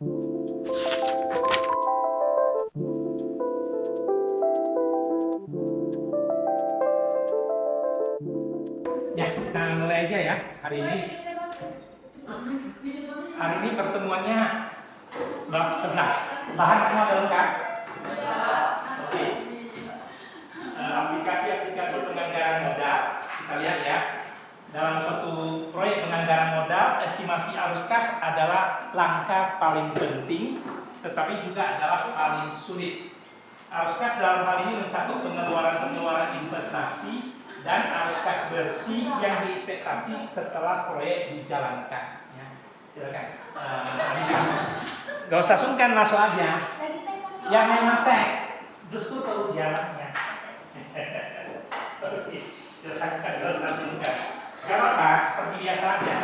Ya, kita mulai aja ya hari ini. Hari ini pertemuannya bab 11. Bahan semua ada lengkap? Oke. Aplikasi-aplikasi penganggaran modal. Kita lihat ya. Dalam suatu proyek penganggaran modal, estimasi arus kas adalah langkah paling penting, tetapi juga adalah paling sulit. Arus kas dalam hal ini mencakup pengeluaran investasi dan arus kas bersih yang diekspektasi setelah proyek dijalankan. Ya, silakan. Gak usah sungkan, masuk aja. Yang memang justru tahu jalannya. Oke, silakan, gak usah sungkan. Gak apa-apa, seperti biasa aja.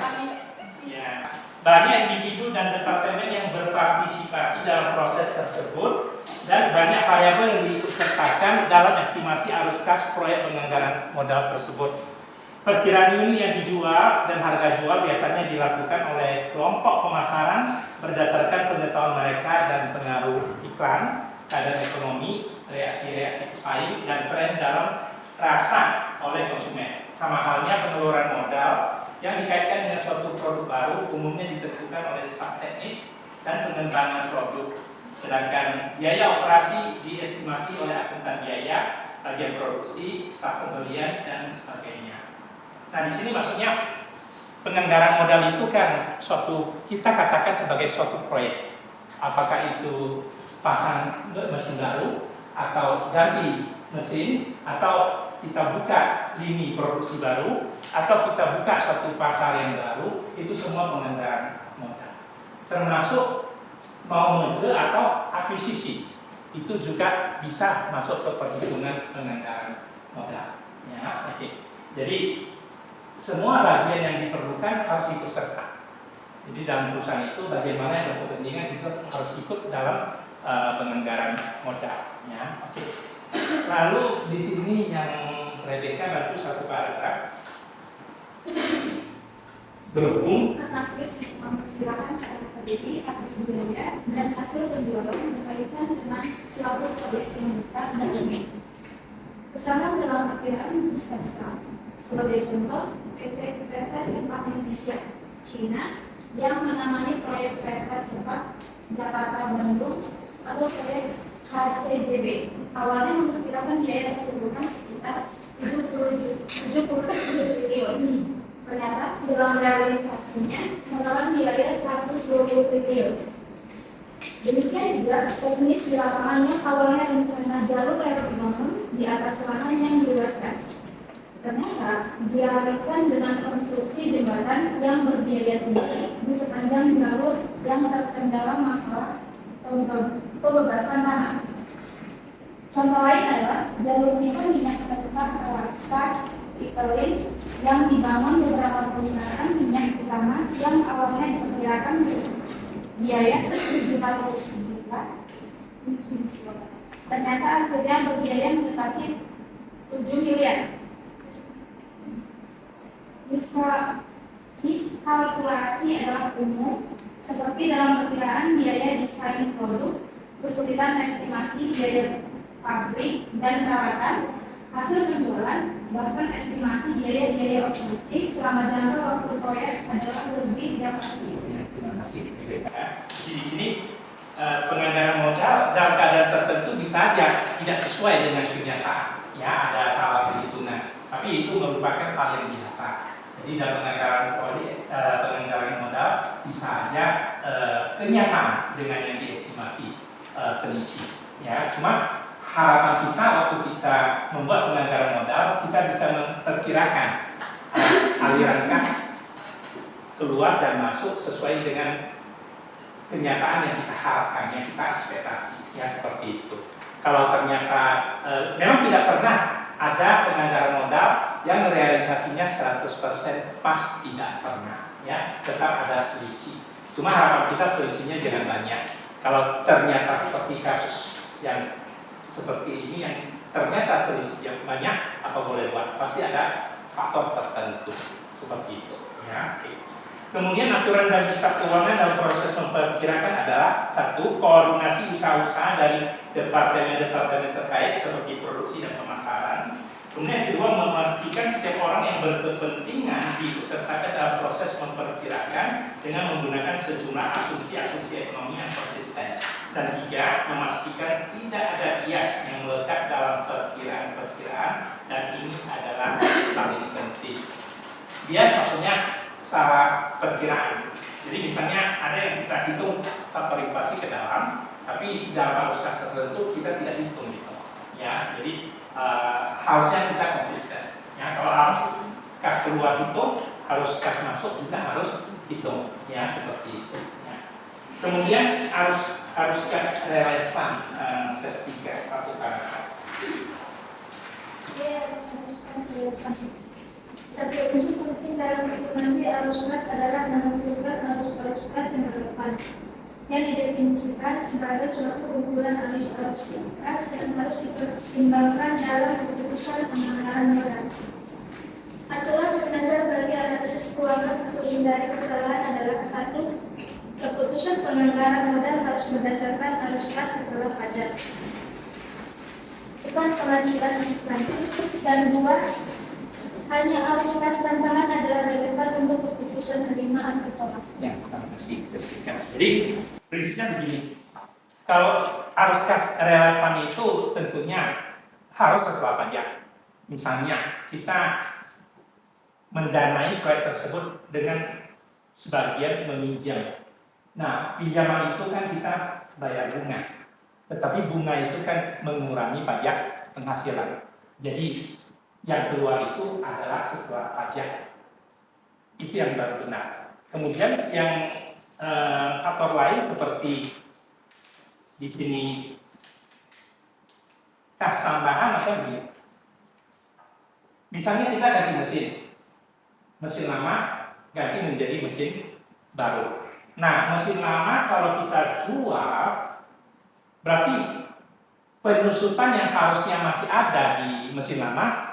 Ya, banyak individu dan departemen yang berpartisipasi dalam proses tersebut dan banyak variabel yang diikutsertakan dalam estimasi arus kas proyek penganggaran modal tersebut. Perkiraan unit yang dijual dan harga jual biasanya dilakukan oleh kelompok pemasaran berdasarkan pengetahuan mereka dan pengaruh iklan, keadaan ekonomi, reaksi-reaksi pesaing, dan tren dalam rasa oleh konsumen. Sama halnya pengeluaran modal yang dikaitkan dengan suatu produk baru umumnya ditentukan oleh staf teknis dan pengembangan produk. Sedangkan biaya operasi diestimasi oleh akuntan biaya, bagian produksi, staf pembelian, dan sebagainya. Nah, di sini maksudnya penganggaran modal itu kan suatu, kita katakan sebagai suatu proyek. Apakah itu pasang mesin baru atau ganti mesin, atau kita buka lini produksi baru, atau kita buka suatu pasar yang baru, itu semua penganggaran modal. Termasuk mau merger atau akuisisi, itu juga bisa masuk ke perhitungan penganggaran modal. Ya, oke. Jadi semua bagian yang diperlukan harus ikut serta. Jadi dalam perusahaan itu bagaimana yang berkepentingan itu harus ikut dalam penganggaran modal. Ya, oke. Lalu di sini yang Rebecca bantu satu paragraf. Berhubung memperkirakan secara terjadi atas biaya dan hasil penjualan berkaitan dengan suatu proyek yang besar dan rumit. Kesalahan dalam perkiraan bisa besar. Sebagai contoh, PT Kereta Cepat Indonesia Cina yang menamai proyek kereta cepat Jakarta Bandung atau proyek HCJB awalnya memperkirakan biaya keseluruhan sekitar 77 triliun. Ternyata dalam realisasinya menelan biaya 120 triliun. Demikian juga teknis di lapangannya awalnya rencana jalur rel dibangun di atas lahan yang luaskan. Ternyata dialihkan dengan konstruksi jembatan yang berbiaya tinggi di sepanjang jalur yang terkendala masalah pembebasan tanah. Contoh lain adalah jalur pipa minyak mentah Alaska Pipeline yang dibangun beberapa perusahaan minyak utama yang awalnya diperkirakan biaya 700 juta. Ternyata akhirnya berbiaya mendekati 7 miliar. Miskalkulasi adalah umum, seperti dalam perkiraan biaya desain produk, kesulitan estimasi biaya pabrik dan perawatan, hasil penjualan, bahkan estimasi biaya-biaya operasi selama jangka waktu proyek adalah lebih tidak pasti. Terima kasih. Jadi di sini penganggaran modal dalam keadaan tertentu bisa saja tidak sesuai dengan kenyataan. Ya, ada salah perhitungan, tapi itu merupakan hal yang biasa. Jadi dalam penganggaran modal bisa saja kenyataan dengan yang diestimasi selisih. Ya, cuma harapan kita waktu kita membuat penganggaran modal, kita bisa memperkirakan aliran kas keluar dan masuk sesuai dengan kenyataan yang kita harapkan, yang kita ekspektasi, ya seperti itu. Kalau ternyata memang tidak pernah ada penganggaran modal yang realisasinya 100% pas, tidak pernah, ya tetap ada selisih. Cuma harapan kita selisihnya jangan banyak. Kalau ternyata seperti kasus yang seperti ini yang ternyata selisihnya banyak, apa boleh buat? Pasti ada faktor tertentu seperti itu. Ya, oke. Kemudian aturan bagi staf keuangan dalam proses memperkirakan adalah satu, koordinasi usaha-usaha dari departemen-departemen terkait seperti produksi dan pemasaran. Kemudian yang kedua, memastikan setiap orang yang berkepentingan diikutsertakan dalam proses memperkirakan dengan menggunakan sejumlah asumsi-asumsi ekonomi yang konsisten. Dan tiga, memastikan tidak ada bias yang melekat dalam perkiraan-perkiraan, dan ini adalah paling penting. Bias maksudnya salah perkiraan. Jadi misalnya ada yang kita hitung faktor inflasi ke dalam, tapi dalam arus kas tertentu kita tidak hitung gitu. Ya, jadi harusnya kita konsisten. Ya, kalau harus kas keluar hitung, harus kas masuk juga harus hitung. Ya, seperti itu. Ya. Kemudian harus kas relevan, ses 3 satu paragraf. Dia harus kas relevan. Tapi unsur penting dalam estimasi arus kas adalah menentukan arus kas yang relevan, yang didefinisikan sebagai suatu kumpulan arus kas yang harus dipertimbangkan dalam keputusan penganggaran modal. Aturan mendasar bagi analisis keuangan untuk menghindari kesalahan adalah satu, keputusan penganggaran modal harus berdasarkan arus kas setelah pajak, bukan penghasilan inflasi. Dan dua, hanya arus kas tambahan adalah relevan untuk keputusan penerimaan atau tolak. Ya, terima kasih. Jadi prinsipnya begini, kalau arus kas relevan itu tentunya harus setelah pajak. Misalnya kita mendanai proyek tersebut dengan sebagian meminjam. Nah, pinjaman itu kan kita bayar bunga, tetapi bunga itu kan mengurangi pajak penghasilan. Jadi yang keluar itu adalah setelah pajak. Itu yang baru benar. Kemudian yang faktor lain seperti di sini kas tambahan atau begini. Misalnya kita ganti mesin lama ganti menjadi mesin baru. Nah, mesin lama kalau kita jual berarti penyusutan yang harusnya masih ada di mesin lama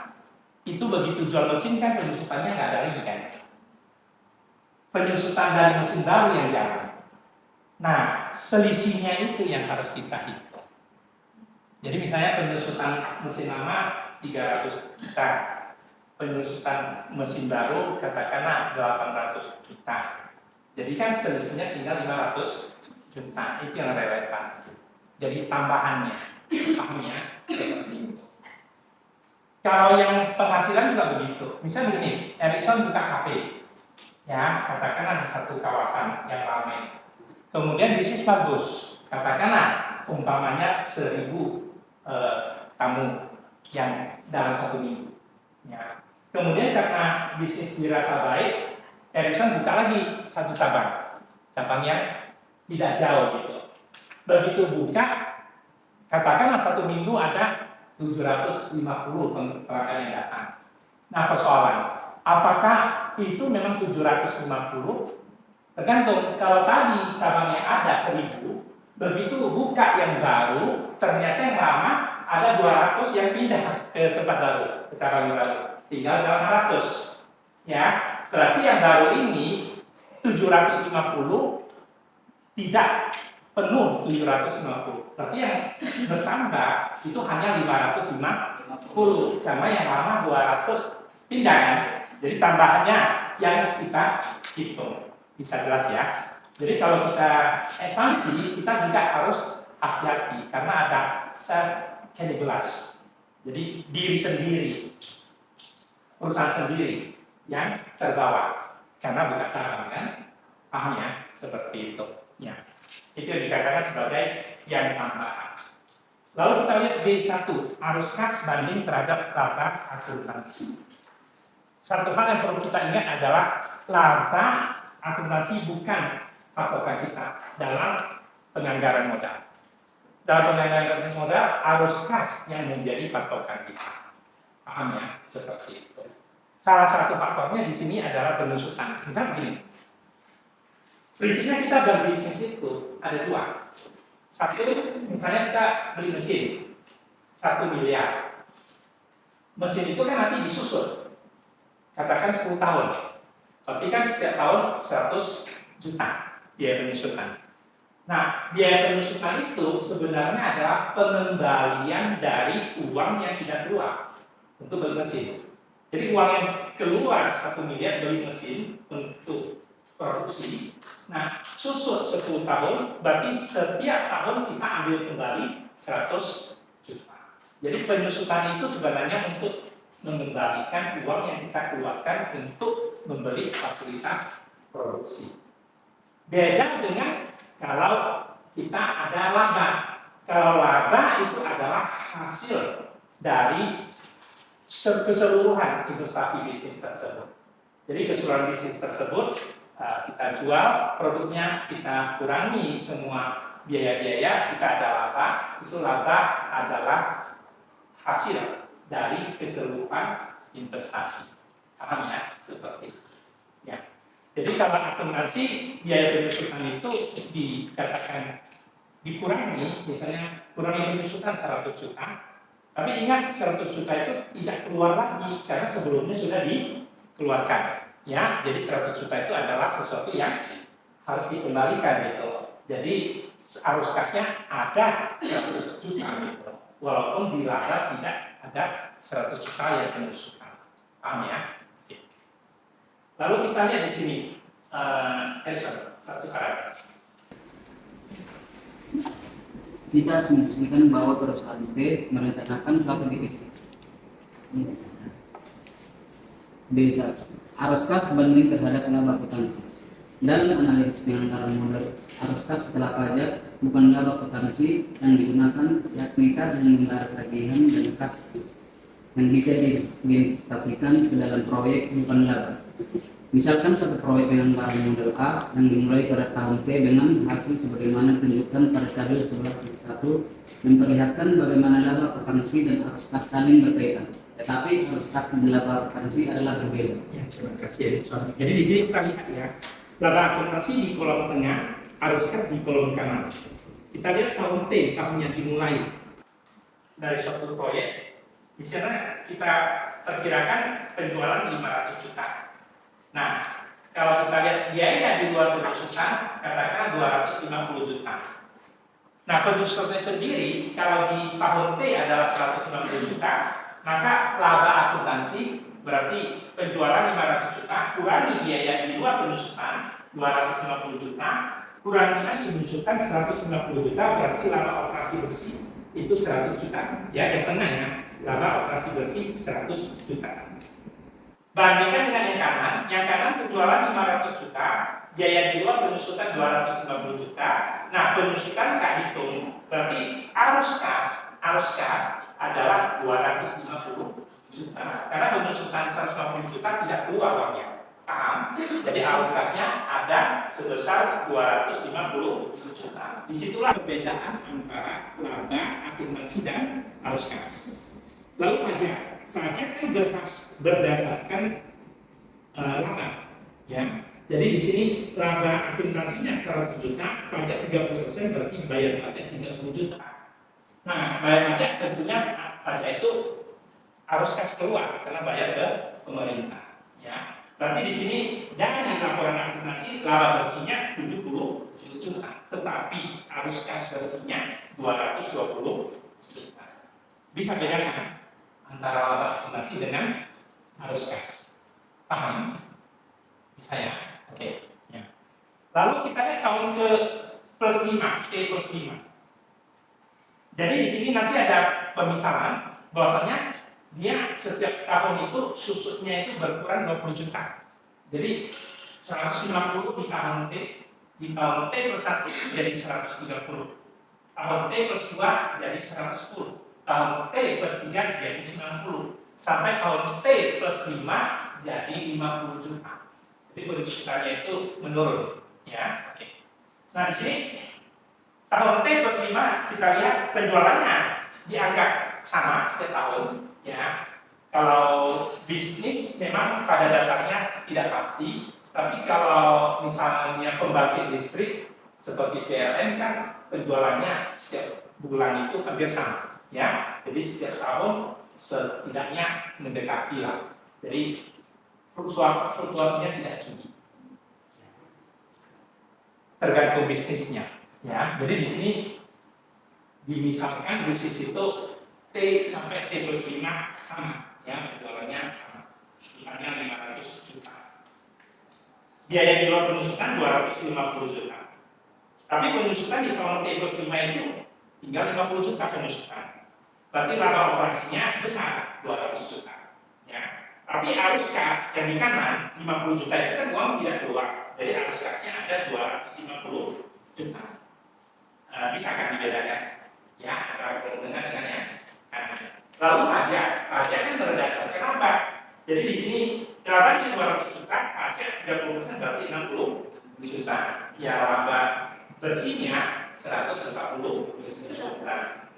itu begitu jual mesin kan penyusutannya nggak ada lagi kan. Penyusutan dari mesin baru yang jalan. Nah, selisihnya itu yang harus kita hitung. Jadi misalnya penyusutan mesin lama 300 juta, penyusutan mesin baru katakanlah 800 juta. Jadi kan selisihnya tinggal 500 juta, itu yang relevan. Jadi tambahannya, pahamnya seperti itu. Kalau yang penghasilan juga begitu. Misalnya begini, Ericsson buka kafe, ya katakanlah di satu kawasan yang ramai. Kemudian bisnis bagus, katakanlah umpamanya 1000 tamu yang dalam 1 minggu. Ya. Kemudian karena bisnis dirasa baik, Ericsson buka lagi satu cabang yang tidak jauh gitu. Begitu buka, katakanlah 1 minggu ada 750 pelanggan yang datang. Nah, persoalan, apakah itu memang 750? Tergantung. Kalau tadi cabang yang ada 1000, begitu buka yang baru, ternyata yang lama ada 200 yang pindah ke tempat baru, ke cabang yang baru. Tinggal 800. Ya, berarti yang baru ini 750 tidak penuh 750. Berarti yang bertambah itu hanya 550 karena yang lama 200 pindah kan. Jadi tambahannya yang kita hitung. Bisa jelas ya. Jadi kalau kita ekspansi, kita juga harus hati-hati karena ada self cannibalize. Jadi diri sendiri, perusahaan sendiri yang terbawa karena bukan cabang kan. Paham ya? Seperti itu. Ya. Itu yang dikatakan sebagai yang tambahan. Lalu kita lihat B1, arus kas banding terhadap laba akuntansi. Satu hal yang perlu kita ingat adalah laba akuntansi bukan patokan kita dalam penganggaran modal. Dalam penganggaran modal, arus kas yang menjadi patokan kita. Paham ya? Seperti itu. Salah satu faktornya di sini adalah penyusutan. Misalnya begini. Prinsipnya kita berbisnis itu ada dua. Satu, misalnya kita beli mesin 1 miliar. Mesin itu kan nanti disusun. Katakan 10 tahun. Tapi kan setiap tahun 100 juta biaya penyusutan. Nah, biaya penyusutan itu sebenarnya adalah pengembalian dari uang yang tidak keluar untuk beli mesin. Jadi uang yang keluar 1 miliar beli mesin untuk produksi. Nah, susut 10 tahun, berarti setiap tahun kita ambil kembali 100 juta. Jadi penyusutan itu sebenarnya untuk mengembalikan uang yang kita keluarkan untuk membeli fasilitas produksi. Beda dengan kalau kita ada laba. Kalau laba itu adalah hasil dari keseluruhan investasi bisnis tersebut. Jadi keseluruhan bisnis tersebut kita jual produknya, kita kurangi semua biaya-biaya, kita ada laba. Itu laba adalah hasil dari keseluruhan investasi. Paham ya? Seperti itu. Ya. Jadi kalau akumulasi biaya penyusutan itu dikatakan dikurangi, misalnya kurangi penyusutan 100 juta, tapi ingat 100 juta itu tidak keluar lagi karena sebelumnya sudah dikeluarkan. Ya, jadi 100 juta itu adalah sesuatu yang harus dikembalikan gitu. Jadi arus kasnya ada 100 juta gitu. Walaupun di laba tidak ada 100 juta yang penyusutan. Paham ya? Lalu kita lihat di sini, satu paragraf. Kita asumsikan bahwa perusahaan B merencanakan suatu divisi. B1. Arus kas sebanding terhadap laba akuntansi. Dalam analisis pengantaran model arus kas setelah pajak bukan laba akuntansi yang digunakan, yakni kas yang membayar tagihan dan kas yang bisa diinvestasikan ke dalam proyek bukan laba. Misalkan satu proyek penganggaran model A yang dimulai pada tahun T dengan hasil sebagaimana ditunjukkan pada tabel 11.1 memperlihatkan bagaimana laba akuntansi dan arus kas saling berkaitan. Tetapi arus kas dan laba akuntansi adalah berbeda. Ya, terima kasih. Jadi di sini kita lihat ya, laba akuntansi di kolom tengah, arus kas di kolom kanan. Kita lihat tahun T, tahun yang dimulai dari suatu proyek. Di sana kita perkirakan penjualan 500 juta. Nah, kalau kita lihat biaya di luar penyusutan, katakan 250 juta. Nah, penyusutannya sendiri, kalau di tahun T adalah 150 juta, maka laba akuntansi berarti penjualan 500 juta, kurangi biaya di luar penyusutan 250 juta, kurangi lagi penyusutan 150 juta, berarti laba operasi bersih itu 100 juta. Ya, yang tengahnya laba operasi bersih 100 juta. Bandingkan dengan yang kanan penjualan 500 juta, biaya di luar penyusutan 250 juta. Nah, penyusutan tak hitung, berarti arus kas adalah 250 juta. Karena penyusutan 150 juta tidak keluar uangnya. Paham? Jadi arus kasnya ada sebesar 250 juta. Disitulah perbedaan antara laba akumulasi dan arus kas. Lalu pajak kan berdasarkan laba, ya. Jadi di sini laba akumulasinya 100 juta, pajak 30% berarti bayar pajak 30 juta. Nah, bayar pajak tentunya pajak itu harus kas keluar karena bayar ke pemerintah, ya. Berarti di sini dari laporan akumulasi laba bersihnya 70 juta, tetapi arus kas bersihnya 220 juta. Bisa bedakan antara laba akumulasi dengan arus kas. Paham? Bisa ya? Oke. Ya. Lalu kita lihat tahun ke plus 5, T plus 5. Jadi di sini nanti ada pemisahan bahwasanya dia setiap tahun itu susutnya itu berkurang 20 juta. Jadi 150 di tahun T, di tahun T plus 1 jadi 130. Tahun T plus 2 jadi 110. Tahun T plus 3 jadi 90. Sampai tahun T plus 5 jadi 50 juta. Jadi penyusutannya itu menurun, ya. Oke. Nah, di sini tahun T plus 5 kita lihat penjualannya dianggap sama setiap tahun, ya. Kalau bisnis memang pada dasarnya tidak pasti, tapi kalau misalnya pembangkit listrik seperti PLN kan penjualannya setiap bulan itu hampir sama, ya. Jadi setiap tahun setidaknya mendekati lah. Jadi fluktuasinya tidak tinggi. Tergantung bisnisnya, ya. Jadi di sini dimisalkan bisnis itu T sampai T plus 5 sama, ya, penjualannya sama. Misalnya 500 juta. Biaya di luar penusukan 250 juta. Tapi penusukan di tahun T plus 5 itu tinggal 50 juta penusukan. Berarti laba operasinya besar, 200 juta. Ya. Tapi arus kas yang di kanan 50 juta itu kan uang tidak keluar. Jadi arus kasnya ada 250 juta. Bisa kan dibedakan? Ya, antara keuntungan dengan yang kanan. Lalu pajak kan berdasarkan apa? Jadi di sini labanya 200 juta, pajak 30% berarti 60 juta. Ya, laba bersihnya 140 juta.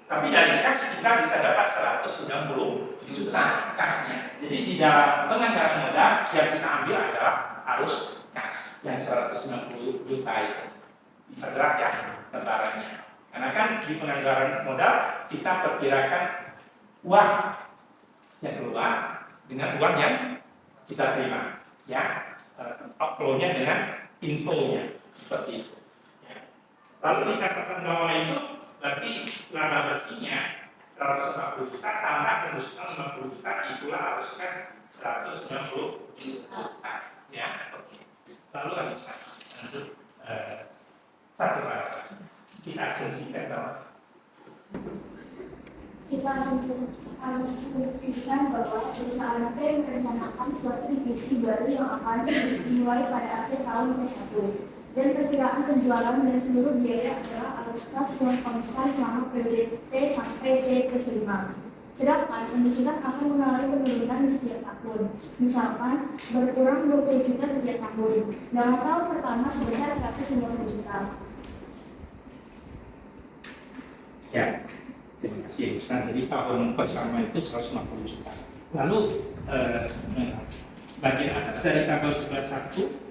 Tapi dari kas kita bisa dapat 190 juta kasnya. Jadi di dalam penganggaran modal yang kita ambil adalah arus kas yang 190 juta itu. Bisa jelas ya gambarannya. Karena kan di penganggaran modal kita perkirakan uang yang keluar dengan uang yang kita terima, ya, outflow-nya dengan info-nya seperti itu. Ya. Lalu di catatan bawah itu berarti laba bersihnya 140 juta tambah penusukan 50 juta, itulah arus kas 190 juta. Ya, oke. Lalu bisa lanjut satu paragraf. Kita asumsikan bahwa perusahaan P merencanakan suatu divisi baru yang akan dimulai pada akhir tahun T1 dan perkiraan penjualan dan seluruh biaya adalah arus kas yang konstan selama periode T sampai T plus 5. Sedangkan penusukan akan mengalami penurunan di setiap tahun. Misalkan berkurang 20 juta setiap tahun. Dalam tahun pertama sebesar 190 juta. ya, terima kasih. Jadi tahun pertama itu 150 juta. Lalu bagian atas dari tabel 11.1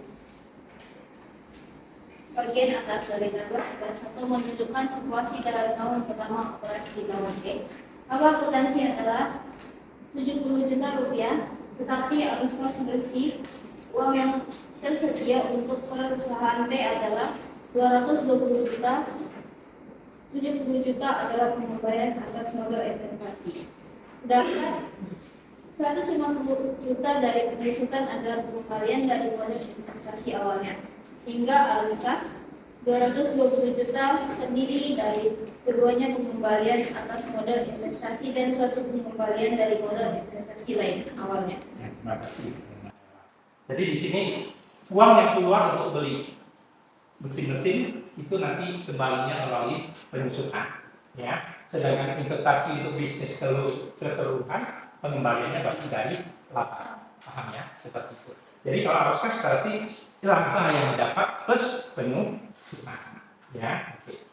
bagian atas dari tabel 11.1 menunjukkan situasi dalam tahun pertama operasi di tahun B. Laba akuntansi adalah 70 juta rupiah, tetapi arus kas bersih uang yang tersedia untuk perusahaan B adalah 220 juta. 70 juta adalah pengembalian atas modal investasi. Sedangkan 150 juta dari penusukan adalah pengembalian dari modal investasi awalnya. Sehingga arus kas 220 juta terdiri dari keduanya pengembalian atas modal investasi dan suatu pengembalian dari modal investasi lain awalnya. Ya, terima kasih. Jadi di sini uang yang keluar untuk beli mesin-mesin itu nanti kembalinya melalui penusukan, ya. Sedangkan investasi untuk bisnis keseluruhan pengembaliannya pasti dari laba, paham ya, seperti itu. Jadi kalau arus kas berarti laba yang didapat plus penusukan, ya. Oke.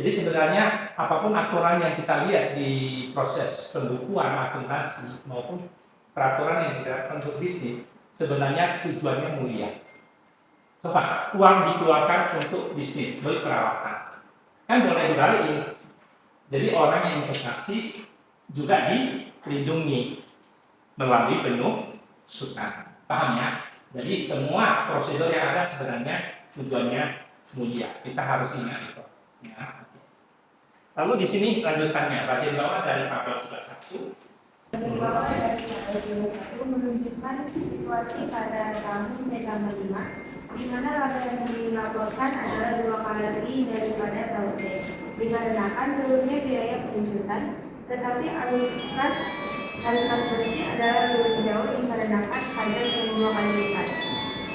Jadi sebenarnya apapun aturan yang kita lihat di proses pembukuan akuntansi maupun peraturan yang diterapkan untuk bisnis sebenarnya tujuannya mulia. Coba uang dikeluarkan untuk bisnis, beli peralatan, kan boleh dibalikin. Jadi orang yang investasi juga dilindungi melalui penusukan, paham ya? Jadi semua prosedur yang ada sebenarnya tujuannya mulia. Kita harus ingat itu. Ya. Lalu di sini lanjutannya bagian bawah dari tabel 11.1. Bagian bawah dari tabel 11.1 menunjukkan situasi pada tahun T+5 di mana laba yang dilaporkan adalah 2 kali lebih daripada tahun T. Dikarenakan turunnya biaya penusukan, tetapi arus kas bersih adalah turun jauh dikarenakan pajak yang 2 kali lipat.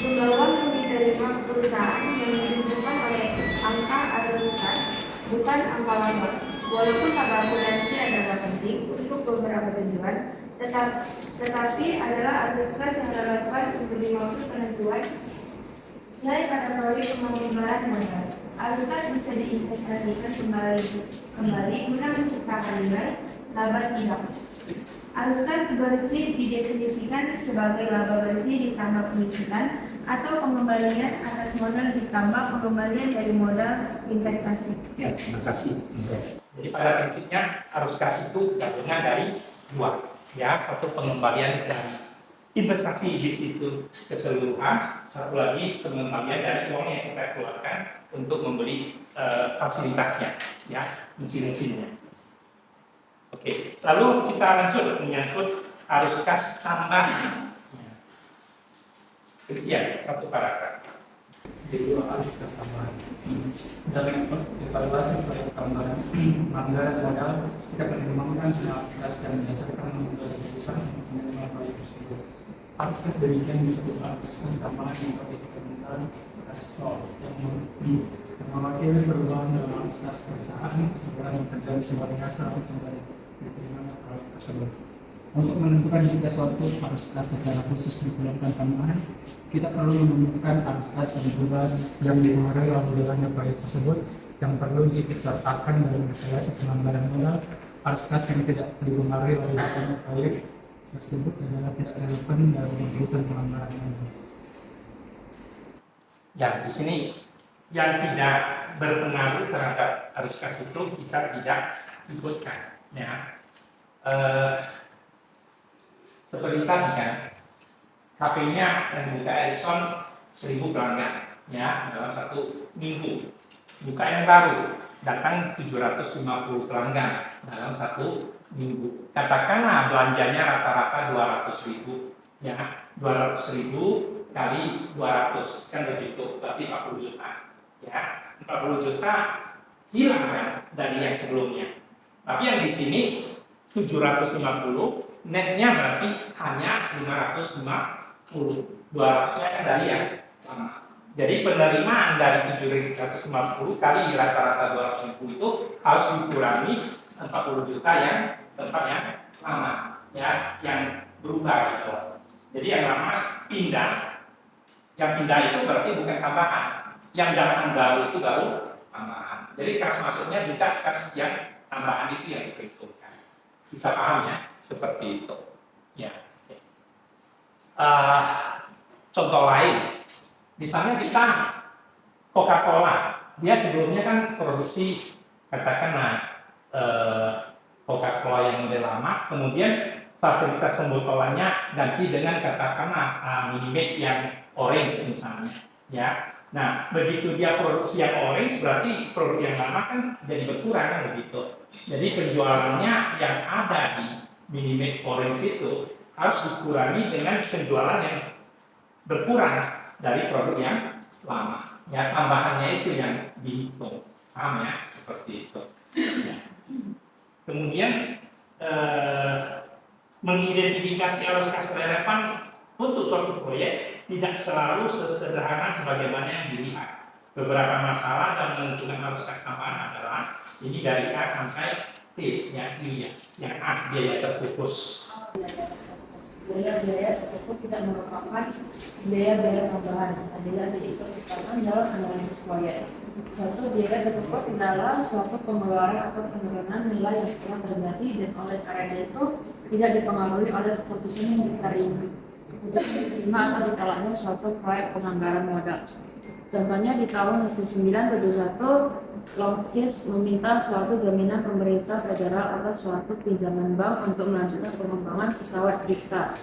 Jumlah uang yang diterima perusahaan yang ditunjukkan oleh angka arus kas, bukan angka laba. Walaupun tabel akuntansi adalah penting untuk beberapa tujuan, tetapi adalah arus kas yang relevan untuk dimaksud penentuan nilai kategori penganggaran modal. Arus kas bisa diinvestasikan kembali guna menciptakan nilai laba tidak. Arus kas bersih didefinisikan sebagai laba bersih ditambah penusukan atau pengembalian atas modal ditambah pengembalian dari modal investasi. Ya, terima kasih. Jadi pada prinsipnya arus kas itu gabungan dari dua, ya, satu pengembalian dari investasi di situ keseluruhan, satu lagi pengembalian dari uang yang kita keluarkan untuk membeli fasilitasnya, ya, mesin-mesinnya. Oke, lalu kita lanjut menyangkut arus kas tambahan. Sekian satu paragraf. Jadi arus kas tambahan. Dalam evaluasi proyek tambahan anggaran modal, kita pertimbangkan arus kas yang berdasarkan metode keputusan untuk menerima proyek tersebut. Arus kas demikian disebut arus kas tambahan yang dapat ditentukan kas flows yang mewakili perubahan dalam arus kas perusahaan keseluruhan yang terjadi sebagai dasar sebagai diterimanya proyek tersebut. Untuk menentukan jika suatu arus kas secara khusus diperlukan tambahan, kita perlu menemukan arus kas yang dipengaruhi oleh jalannya proyek tersebut yang perlu diikutsertakan dalam evaluasi penganggaran modal. Arus kas yang tidak dipengaruhi oleh jalannya proyek tersebut adalah tidak relevan dalam keputusan penganggaran modal. Ya, di sini yang tidak berpengaruh terhadap arus kas itu kita tidak ikutkan, ya. Seperti tadi kan, HP-nya yang buka Ericsson 1000 pelanggan, ya, dalam satu minggu. Buka yang baru, datang 750 pelanggan dalam satu minggu. Katakanlah belanjanya rata-rata 200.000, ya, 200.000 kali 200 kan begitu, berarti 40 juta, ya, 40 juta hilang kan dari yang sebelumnya. Tapi yang di sini 750, netnya berarti hanya 550, 200-nya kan dari yang lama. Jadi penerimaan dari 750 kali rata-rata 200.000 itu harus dikurangi 40 juta yang tempat yang lama, ya, yang berubah gitu. Jadi yang lama pindah, yang pindah itu berarti bukan tambahan, yang datang baru itu baru tambahan. Jadi kas masuknya juga kas yang tambahan itu yang diperhitungkan. Bisa paham ya, seperti itu. Ya. Contoh lain, misalnya kita Coca-Cola, dia sebelumnya kan produksi katakanlah Coca-Cola yang model lama, kemudian fasilitas pembotolannya ganti dengan katakanlah Minimate yang orange misalnya, ya. Nah, begitu dia produksi yang orange, berarti produk yang lama kan jadi berkurang kan begitu. Jadi penjualannya yang ada di Minimate orange itu harus dikurangi dengan penjualan yang berkurang dari produk yang lama. Ya, tambahannya itu yang dihitung. Paham ya? Seperti itu. Ya. Kemudian mengidentifikasi arus kas relevan untuk suatu proyek tidak selalu sesederhana sebagaimana yang dilihat. Beberapa masalah dalam menentukan arus kas tambahan adalah ini dari A sampai T, yang I, yang A biaya terpupus. Biaya-biaya terpupus tidak merupakan biaya-biaya tambahan, adalah diikutsertakan dalam analisis proyek. Suatu biaya terpupus adalah suatu pengeluaran atau penurunan nilai yang telah terjadi dan oleh karena itu tidak dipengaruhi oleh keputusan yang diterima. Keputusan diterima atau ditolaknya suatu proyek penganggaran modal. Contohnya di tahun 1971, Lockheed meminta suatu jaminan pemerintah federal atas suatu pinjaman bank untuk melanjutkan pengembangan pesawat Tristar.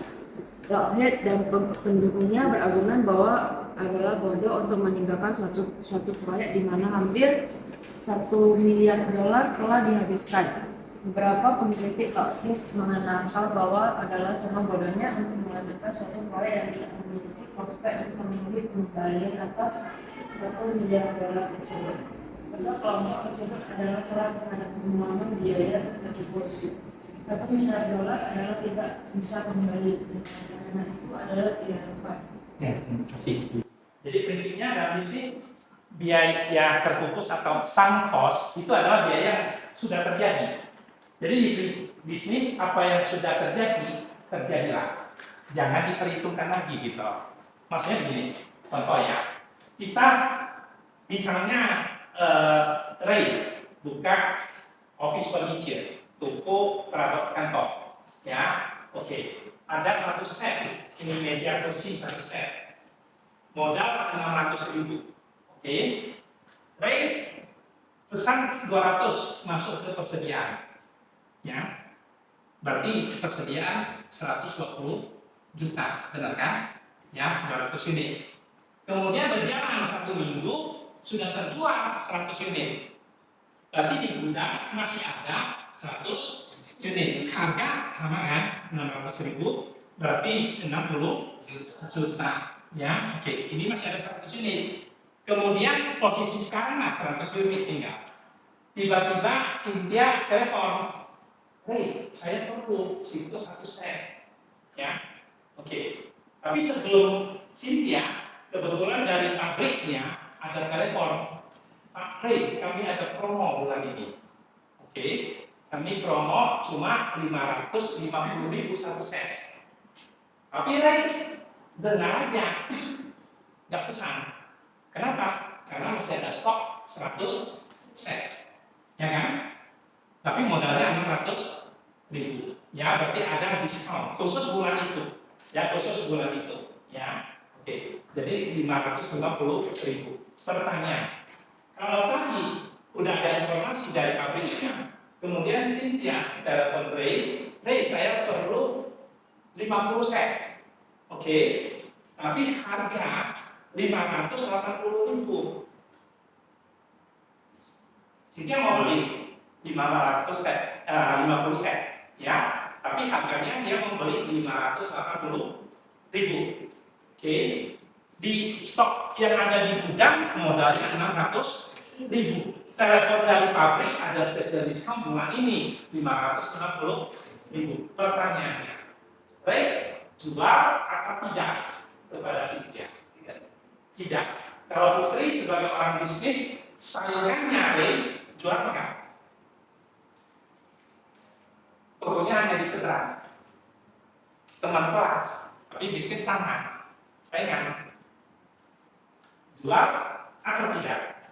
Lockheed dan pendukungnya berargumen bahwa adalah bodoh untuk meninggalkan suatu proyek di mana hampir $1 miliar telah dihabiskan. Beberapa pengkritik Lockheed mengenalkan bahwa adalah sangat bodohnya untuk melanjutkan suatu proyek yang tidak memiliki prospek untuk memenuhi pengembalian atas $1 miliar tersebut. Kedua kelompok tersebut adalah salah terhadap pengembangan biaya terpupus. $1 miliar adalah tidak bisa kembali, karena itu adalah tidak relevan. Ya, terima kasih. Jadi prinsipnya dalam bisnis biaya terpupus atau sunk cost itu adalah biaya yang sudah terjadi. Jadi di bisnis apa yang sudah terjadi, terjadilah. Jangan diperhitungkan lagi gitu. Maksudnya begini, contoh ya. Kita misalnya Ray buka office furniture, toko perabot kantor. Ya, oke. Ada 1 set, ini meja kursi 1 set. Modal 600.000. Oke. Ray pesan 200 masuk ke persediaan. Ya, berarti persediaan 120 juta, benar kan? Ya, 200 unit. Kemudian berjalan 1 minggu sudah terjual 100 unit. Berarti di gudang masih ada 100 unit. Harga sama kan? 600.000, berarti 60 juta. Ya, oke. Ini masih ada 100 unit. Kemudian posisi sekarang 100 unit tinggal. Tiba-tiba Cynthia telepon, "Hei, saya perlu siklus 1 set." Ya, oke. Tapi sebelum Cynthia, kebetulan dari pabriknya ada telepon, "Pak Ray, kami ada promo bulan ini." Oke, kami promo cuma 550.000 1 set. Tapi Ray, dengar aja, nggak pesan. Kenapa? Karena masih ada stok 100 set. Ya kan? Tapi modalnya 600.000. Ya, berarti ada diskon khusus bulan itu. Ya, khusus bulan itu. Ya, oke. Jadi 550.000. Pertanyaan, kalau tadi udah ada informasi dari pabriknya, kemudian Cynthia telepon Ray, saya perlu 50 set. Oke. Tapi harga 580.000. Cynthia mau beli 50 set, ya. Tapi harganya dia mau beli 580.000. Oke. Di stok yang ada di gudang modalnya 600.000. Telepon dari pabrik ada spesial diskon bulan ini 560.000. Pertanyaannya, Ray, jual apa tidak kepada Cynthia? Tidak. Kalau Putri sebagai orang bisnis, saingannya Ray jual apa? Tokonya hanya di seberang, teman kelas, tapi bisnis sama, saingan. Jual atau tidak?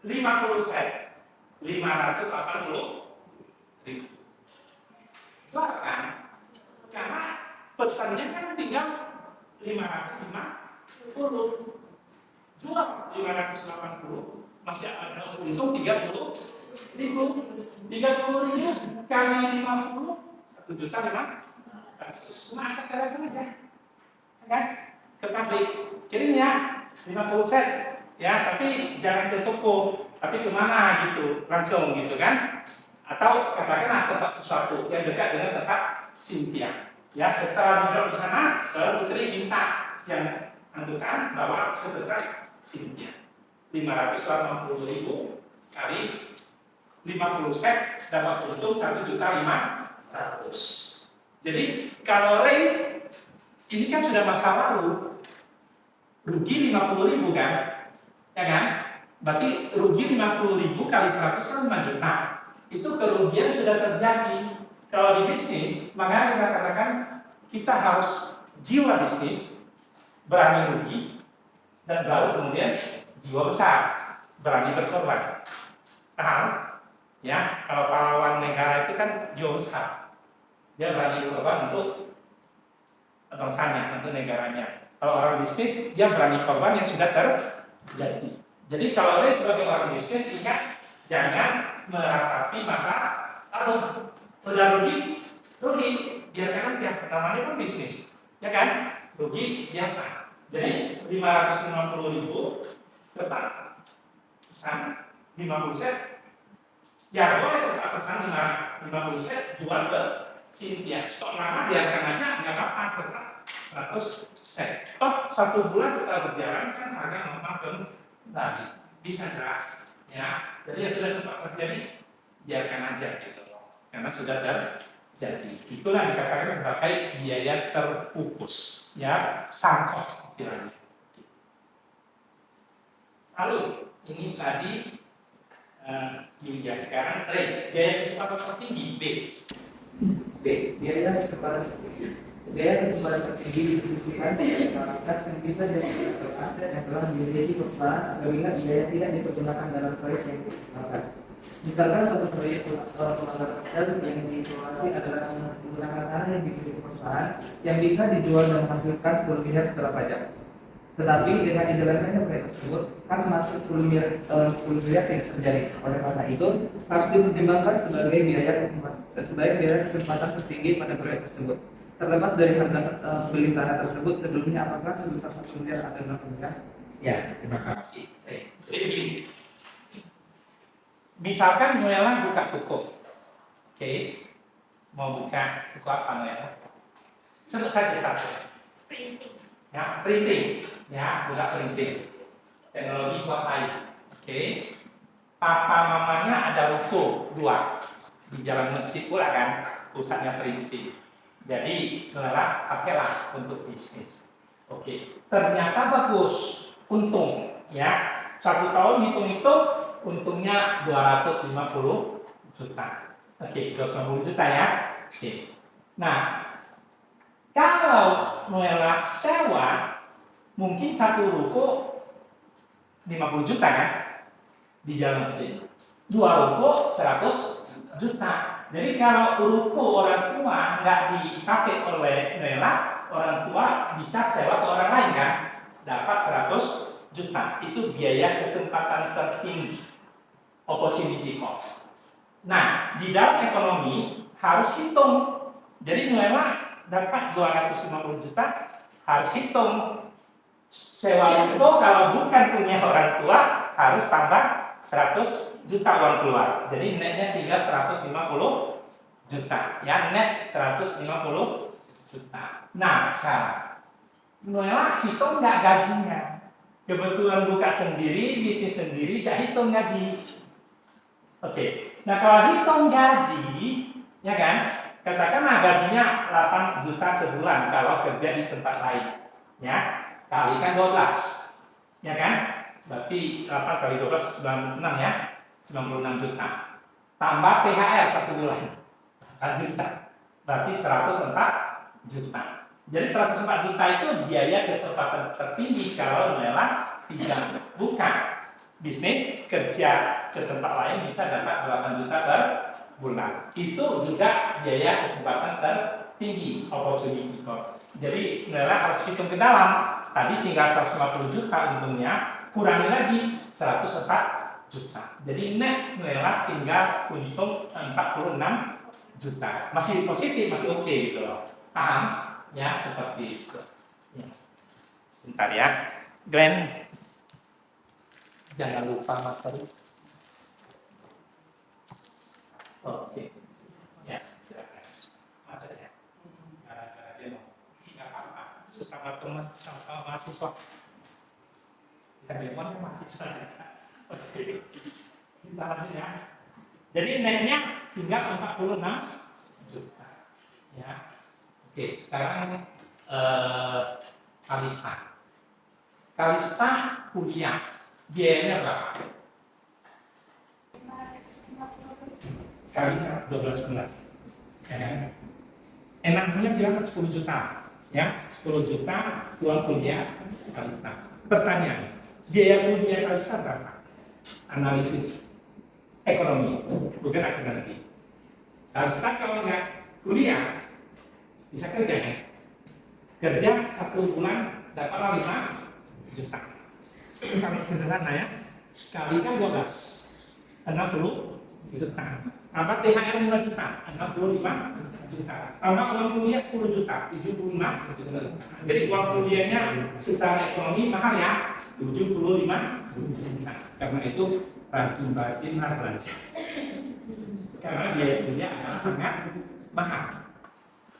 50 set, 580.000. Jual kan? Karena pesannya kan tinggal 550. Jual 580, masih ada untung 30.000. 30.000 kali 50, 1.500.000. Cuma angkat telepon aja, kan? Ke pabrik, kirim ya 50 set, ya. Tapi jangan ke toko, tapi kemana gitu, langsung gitu kan? Atau katakanlah tempat sesuatu yang dekat dengan tempat Cynthia. Ya, setelah duduk di sana, baru Putri minta yang angkutan bawa ke tempat Cynthia. 580.000 kali 50 set dapat untung 1.500.000. Jadi kalau Ray ini kan sudah masa lalu, rugi 50.000 kan, ya kan? Berarti rugi 50.000 kali 100 kan 5 juta. Itu kerugian sudah terjadi. Kalau di bisnis, makanya kita katakan kita harus jiwa bisnis, berani rugi, dan baru kemudian jiwa besar, berani berkorban. Paham? Ya, kalau pahlawan negara itu kan jiwa besar, dia berani berkorban untuk bangsanya, untuk negaranya. Kalau orang bisnis, dia berani korban yang sudah terjadi. Jadi kalau Ray sebagai orang bisnis, ingat jangan meratapi masa lalu. Sudah rugi, biarkan aja. Namanya pun bisnis, ya kan? Rugi biasa. Jadi 550.000 tetap pesan 50 set. Ya boleh tetap pesan 50 set jual ke Cynthia. Stok lama biarkan aja, nggak apa-apa, tetap 100 set. Toh 1 bulan setelah berjalan kan harga normal kembali, bisa jelas. Ya, jadi yang sudah sempat terjadi biarkan aja gitu loh, karena sudah terjadi. Itulah dikatakan sebagai biaya terpupus, ya, sunk cost istilahnya. Lalu ini tadi Yulia, sekarang Ray, biaya kesempatan tertinggi biaya kesempatan tertinggi dibutuhkan kapasitas yang bisa jadi aset yang telah dimiliki perusahaan apabila biaya tidak dipergunakan dalam proyek yang digunakan. Misalkan suatu proyek pembangunan hotel yang diisolasi adalah menggunakan tanah yang dimiliki perusahaan yang bisa dijual dan menghasilkan 10 miliar setelah pajak. Tetapi dengan dijalankannya proyek tersebut, kas masuk 10 miliar tidak terjadi. Oleh karena itu, harus dipertimbangkan sebagai biaya kesempatan tertinggi pada proyek tersebut. terlepas dari harga beli tanah tersebut sebelumnya apakah sebesar 1 miliar atau 6 miliar? Ya, terima kasih. Jadi begini, misalkan Noella buka toko, oke, mau buka toko apa Noella? Sebut saja satu. Printing. Ya, printing. Ya, buka printing. Teknologi kuasai. Oke. Papa mamanya ada ruko 2 di Jalan Masjid pula kan, pusatnya printing. Jadi, Noella pakailah untuk bisnis. Oke. Ternyata bagus, untung. Ya, 1 tahun hitung-hitung, untungnya 250 juta. Oke, 250 juta ya. Oke. Nah, kalau Noella sewa, mungkin 1 ruko 50 juta kan di Jalan Masjid. 2 ruko 100 juta. Jadi kalau ruko orang tua nggak dipakai oleh Noella, orang tua bisa sewa ke orang lain kan, dapat 100 juta. Itu biaya kesempatan tertinggi, opportunity cost. Nah, di dalam ekonomi harus hitung. Jadi Noella dapat 250 juta, harus hitung sewa ruko kalau bukan punya orang tua harus tambah 100 juta uang keluar. Jadi netnya tinggal 150 juta. Ya, net 150 juta. Nah, sekarang Noella hitung nggak gajinya. Kebetulan buka sendiri, bisnis sendiri, saya hitung gaji. Oke. Nah, kalau hitung gaji, ya kan? Katakanlah gajinya 8 juta sebulan kalau kerja di tempat lain. Ya, kalikan 12. Ya kan? Berarti 8 kali 12 96 ya. 96 juta. Tambah THR 1 bulan. 4 juta. Berarti 104 juta. Jadi 104 juta itu biaya kesempatan tertinggi kalau Noella tidak buka bisnis, kerja ke tempat lain bisa dapat 8 juta per bulan. Itu juga biaya kesempatan tertinggi, opportunity cost. Jadi Noella harus hitung ke dalam. Tadi tinggal 150 juta untungnya, kurangi lagi 104 juta. Jadi net Noella tinggal untung 46 juta. Masih positif, masih oke gitu loh. Paham? Ya, seperti itu. Ya. Sebentar ya. Glenn, jangan lupa materi. Oke. Ya, silakan. Baca ya. Tidak apa-apa. Sesama teman, sama mahasiswa. Kita memang mahasiswa. Oke. Kita lanjut ya. Jadi netnya tinggal 46 juta. Ya. Oke, sekarang Kalista. Kalista kuliah, biayanya berapa? Kalista 12 bulan. Ya. Enaknya bilang 10 juta, ya 10 juta uang kuliah Kalista. Pertanyaan, biaya kuliah Kalista berapa? Analisis ekonomi, bukan akuntansi. Kalista kalau nggak kuliah bisa kerja kan? Kerja 1 bulan dapatlah 5 juta. Kalau sederhana ya, kalikan 12, 60 juta. Tambah THR 5 juta, 65 juta. Tambah uang kuliah 10 juta, 75 juta. Jadi uang kuliahnya secara ekonomi mahal ya, 75 juta. Karena itu rajin-rajin belanja. Karena biaya kuliah adalah sangat mahal.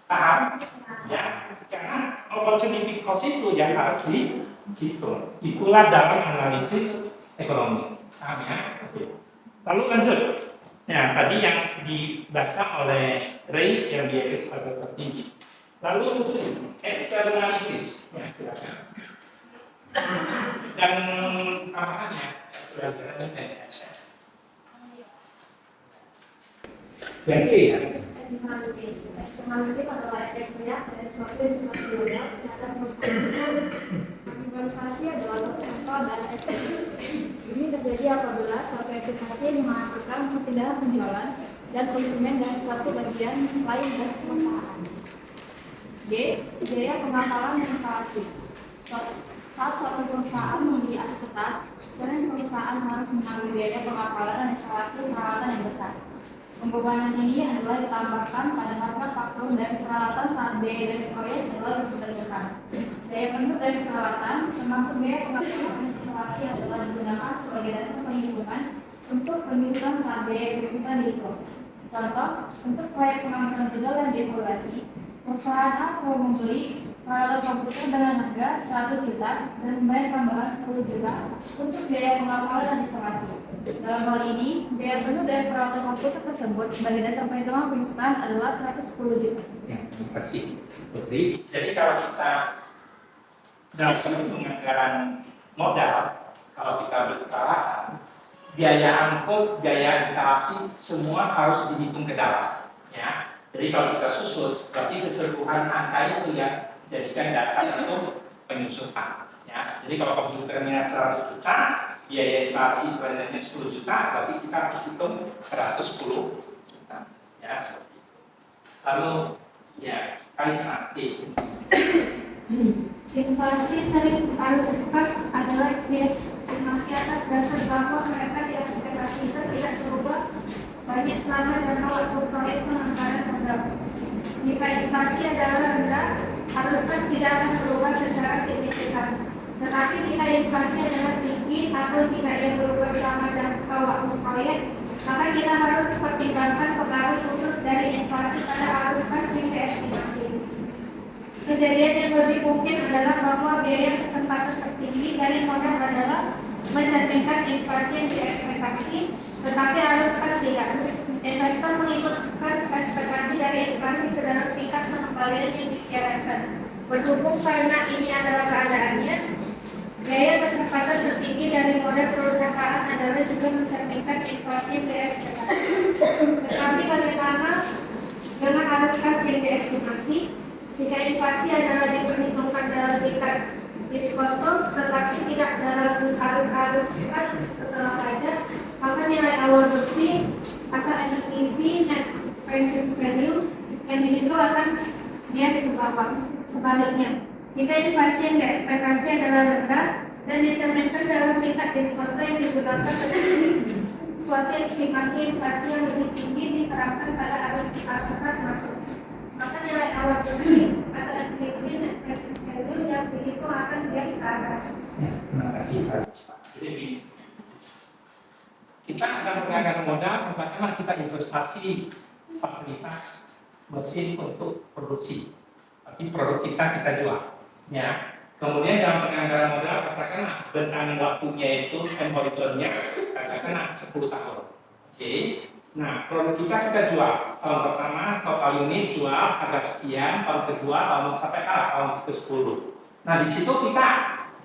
Paham? Ya, karena opportunity cost itu yang harus dihitung. Itulah dalam analisis ekonomi. Paham ya? Oke. Lalu lanjut. Ya, tadi yang dibaca oleh Ray yang biaya kesempatan tertinggi. Lalu externalities. Ya, silakan. Dan tambahannya satu lagi ada yang C ya. Eksternalitas adalah efek pihak dari suatu yang bisa dilihat terhadap proses. Aktualisasi adalah contoh dari efek. Ini terjadi apabila suatu aplikasi menghasilkan perpindahan penjualan dan konsumen dari suatu bagian lain dari perusahaan. D. Biaya pengapalan instalasi. Saat suatu perusahaan membeli aset tetap, sering perusahaan harus menanggung biaya pengapalan dan instalasi peralatan yang besar. Pembebanan ini adalah ditambahkan pada harga pakem dan peralatan saat biaya dari proyek adalah disesuaikan. Daya penuh dari peralatan termasuk biaya pengaturan dan instalasi adalah digunakan sebagai dasar perhitungan untuk penyusunan saat biaya pemerintah dihitung. Contoh, untuk proyek pengamatan modal dan devaluasi, perusahaan A mau membeli peralatan komputer dengan harga 100 juta dan membayar tambahan 10 juta untuk biaya pengapalan dan instalasi. Dalam hal ini, biaya penuh dari peralatan komputer tersebut sebagai dasar perhitungan penyusunan adalah 110 juta. Ya, terima kasih Putri. Jadi kalau kita dalam penganggaran modal, kalau kita berperalatan, biaya angkut, biaya instalasi, semua harus dihitung ke dalam. Ya, jadi kalau kita susun, berarti keseluruhan angka itu ya jadikan dasar untuk penyusunan. Ya, jadi kalau komputernya 100 juta, biaya inflasi brandnya 10 juta, berarti kita harus hitung 110 juta. Ya, seperti itu. Lalu, ya, Kaisa, Inflasi sering arus kas adalah estimasi atas dasar bahwa mereka diekspektasi tidak berubah banyak selama jangka waktu proyek penganggaran modal. Jika inflasi adalah rendah, arus kas tidak akan berubah secara signifikan. Tetapi jika inflasi adalah tinggi atau jika ia berubah selama jangka waktu proyek, maka kita harus pertimbangkan pengaruh khusus dari inflasi pada arus kas yang diestimasi. Kejadian yang lebih mungkin adalah bahwa biaya kesempatan tertinggi dari modal adalah mencerminkan inflasi yang diekspektasi, tetapi arus kas tidak. Investor mengikutkan ekspektasi dari inflasi ke dalam tingkat pengembalian yang disyaratkan. Berhubung karena ini adalah keadaannya, biaya kesempatan tertinggi dari modal perusahaan adalah juga mencerminkan inflasi yang diestimasi. Tetapi bagaimana dengan arus kas yang diestimasi? Jika inflasi adalah diperhitungkan dalam tingkat diskonto, tetapi tidak dalam arus kas setelah pajak, maka nilai awal bersih atau NPV (Net Present Value) yang dihitung akan bias ke bawah. Sebaliknya, jika inflasi yang diekspektasi adalah rendah dan dicerminkan dalam tingkat diskonto yang digunakan tertinggi, suatu estimasi inflasi yang lebih tinggi diterapkan pada arus kas masuk. Maka nilai awal bersih atau NPV (Net Present Value) yang dihitung akan bias ke atas. Ya, terima kasih Kaisa. Jadi kita akan menganggarkan modal, katakanlah kita investasi fasilitas mesin untuk produksi. Tapi produk kita jual. Ya. Kemudian dalam penganggaran modal, katakanlah bentang waktunya itu horizonnya katakanlah 10 tahun. Oke. Nah, produk kita jual. Tahun pertama total unit jual harga sekian, tahun kedua tahun sampai tahun ke-10. Nah, di situ kita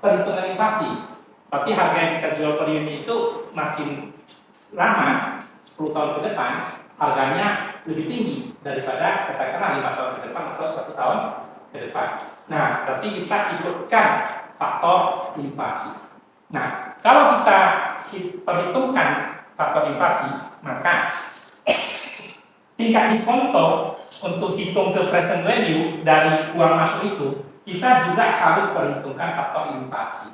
perhitungan inflasi. Berarti harga yang kita jual per unit itu makin lama, 10 tahun ke depan, harganya lebih tinggi daripada katakanlah 5 tahun ke depan atau 1 tahun ke depan. Nah, berarti kita ikutkan faktor inflasi. Nah, kalau kita perhitungkan faktor inflasi, maka tingkat diskonto untuk hitung ke present value dari uang masuk itu, kita juga harus perhitungkan faktor inflasi.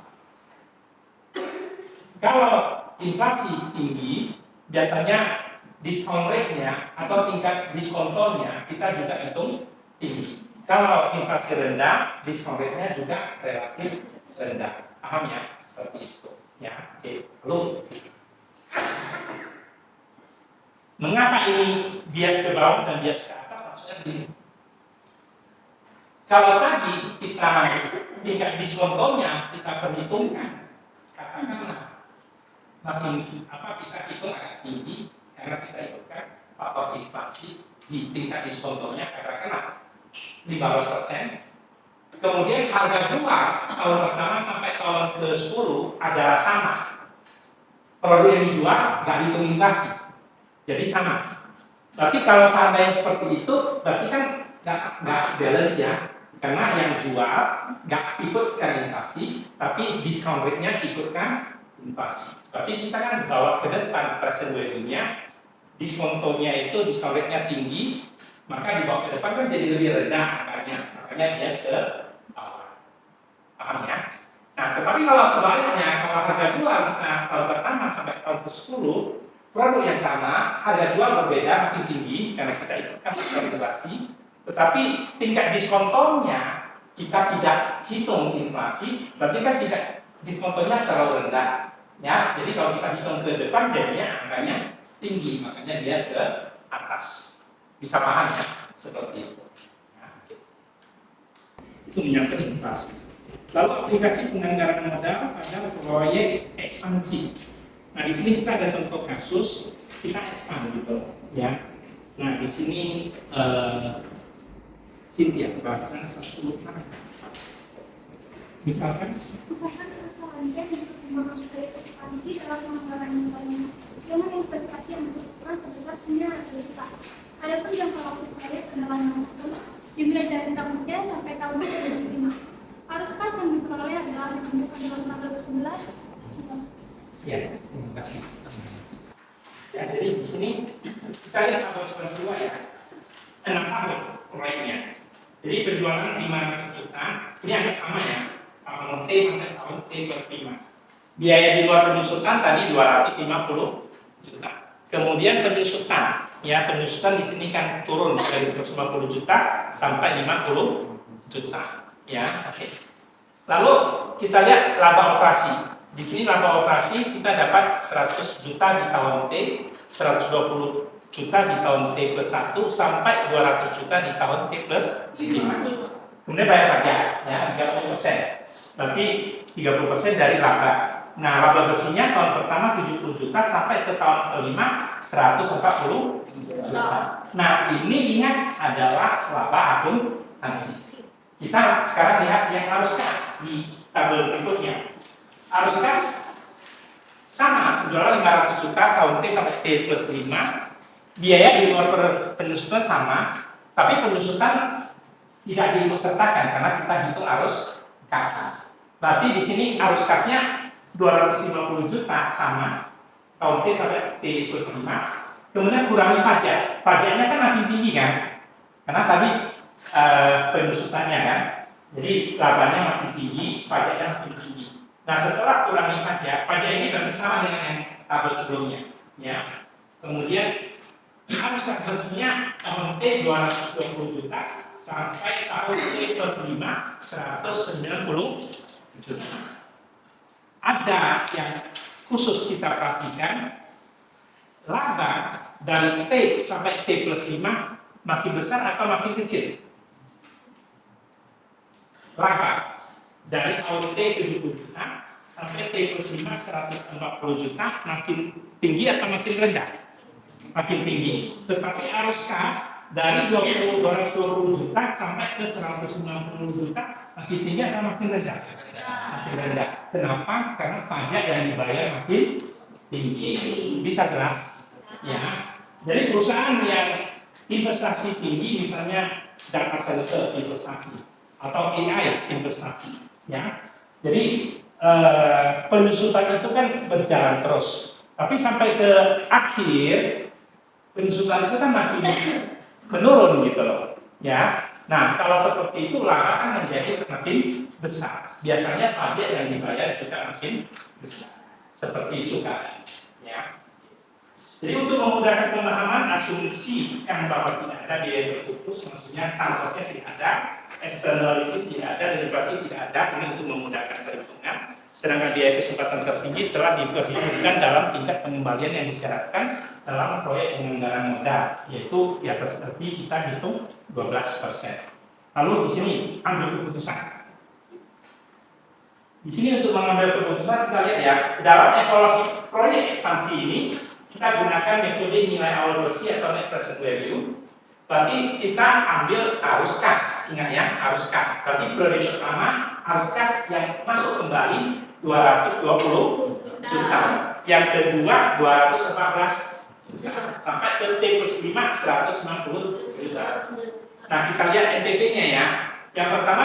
Kalau inflasi tinggi, biasanya diskon rate-nya atau tingkat diskontonya kita juga hitung tinggi. Kalau inflasi rendah, diskon rate-nya juga relatif rendah. Paham ya? Seperti itu. Ya, oke. Lalu, mengapa ini bias ke bawah dan bias ke atas? Maksudnya begini. Kalau tadi kita tingkat diskontonya kita perhitungkan, katakanlah makin kita hitung agak tinggi karena kita ikutkan faktor inflasi di tingkat diskontonya katakanlah 15%. Kemudian harga jual tahun pertama sampai tahun ke-10 adalah sama. Produk yang dijual nggak hitung inflasi, jadi sama. Berarti kalau seandainya seperti itu, berarti kan nggak balance ya, karena yang jual nggak ikutkan inflasi, tapi discount rate-nya ikutkan inflasi. Berarti kita kan bawa ke depan present value-nya, diskontonya itu discount rate-nya tinggi, maka dibawa ke depan kan jadi lebih rendah angkanya, makanya bias ke bawah. Paham ya? Nah, tetapi kalau sebaliknya, kalau harga jual kita tahun pertama sampai tahun ke-10 produk yang sama, harga jual berbeda makin tinggi karena kita ikutkan inflasi, tetapi tingkat diskontonya kita tidak hitung inflasi, berarti kan tidak diskontonya terlalu rendah. Ya, jadi kalau kita hitung ke depan jadinya angkanya tinggi, makanya dia ke atas. Bisa paham ya, seperti itu. Nah, itu menyangkut inflasi. Lalu aplikasi penganggaran modal pada proyek ekspansi. Nah, di sini kita ada contoh kasus kita expand gitu, ya. Nah, di sini Cynthia bacakan satu misalkan masuk ke ekspansi dalam penganggaran modalnya dengan investasi yang dibutuhkan sebesar 900 juta. Adapun jangka waktu proyek adalah 6 tahun, dimulai dari tahun 3 sampai tahun 2005. Arus kas yang diperoleh adalah ditunjukkan dalam tabel 11. Ya, terima kasih. Ya, jadi di sini kita lihat tabel 11 ya. 6 tahun proyeknya. Jadi penjualan 500 juta, ini agak sama ya. Tahun T sampai tahun T plus 5. Biaya di luar penyusutan tadi 250 juta. Kemudian penyusutan, ya penyusutan di sini kan turun dari 150 juta sampai 50 juta. Ya, oke. Lalu kita lihat laba operasi. Di sini laba operasi kita dapat 100 juta di tahun T, 120 juta di tahun T plus 1 sampai 200 juta di tahun T plus 5. Kemudian bayar pajak ya 30%. Tapi 30% dari laba. Nah, laba bersihnya tahun pertama 70 juta sampai ke tahun kelima 140 juta. Nah, ini ingat adalah laba akuntansi. Kita sekarang lihat yang arus kas di tabel berikutnya. Arus kas sama, penjualan 500 juta tahun T sampai T plus 5. Biaya di luar penyusutan sama, tapi penyusutan tidak diikutsertakan karena kita hitung arus kas. Berarti di sini arus kasnya 250 juta sama tahun T sampai T plus 5. Kemudian kurangi pajak. Pajaknya kan makin tinggi kan? Karena tadi penyusutannya kan. Jadi labanya makin tinggi, pajaknya makin tinggi. Nah, setelah kurangi pajak ini berarti sama dengan yang tabel sebelumnya, ya. Kemudian arus kas bersihnya tahun T 220 juta sampai tahun T plus 5 190 juta. Ada yang khusus kita perhatikan, laba dari T sampai T plus 5 makin besar atau makin kecil? Laba dari tahun T 70 juta sampai T plus 5 140 juta makin tinggi atau makin rendah? Makin tinggi. Tetapi arus kas dari 220 juta sampai ke 190 juta makin tinggi atau makin rendah? Makin rendah. Kenapa? Karena pajak yang dibayar makin tinggi. Bisa jelas? Ya. Jadi perusahaan yang investasi tinggi, misalnya data center investasi atau AI investasi, ya. Jadi penyusutan itu kan berjalan terus. Tapi sampai ke akhir penyusutan itu kan makin menurun gitu loh, ya. Nah, kalau seperti itu laba kan menjadi makin besar. Biasanya pajak yang dibayar juga makin besar. Seperti itu kan, ya. Jadi untuk memudahkan pemahaman asumsi yang bahwa tidak ada biaya berputus, maksudnya sangkosnya tidak ada, externalities tidak ada, derivasi tidak ada, ini untuk memudahkan perhitungan. Sedangkan biaya kesempatan tertinggi telah diperhitungkan dalam tingkat pengembalian yang disyaratkan dalam proyek penganggaran modal, yaitu di atas lebih kita hitung 12%. Lalu di sini ambil keputusan. Di sini untuk mengambil keputusan kita lihat ya, dalam evaluasi proyek ekspansi ini kita gunakan metode nilai awal bersih atau net present value. Berarti kita ambil arus kas, ingat ya, arus kas. Berarti periode pertama arus kas yang masuk kembali 220 juta, yang kedua 214 juta, sampai ke T plus 5 190 juta. Nah, kita lihat NPV-nya ya. Yang pertama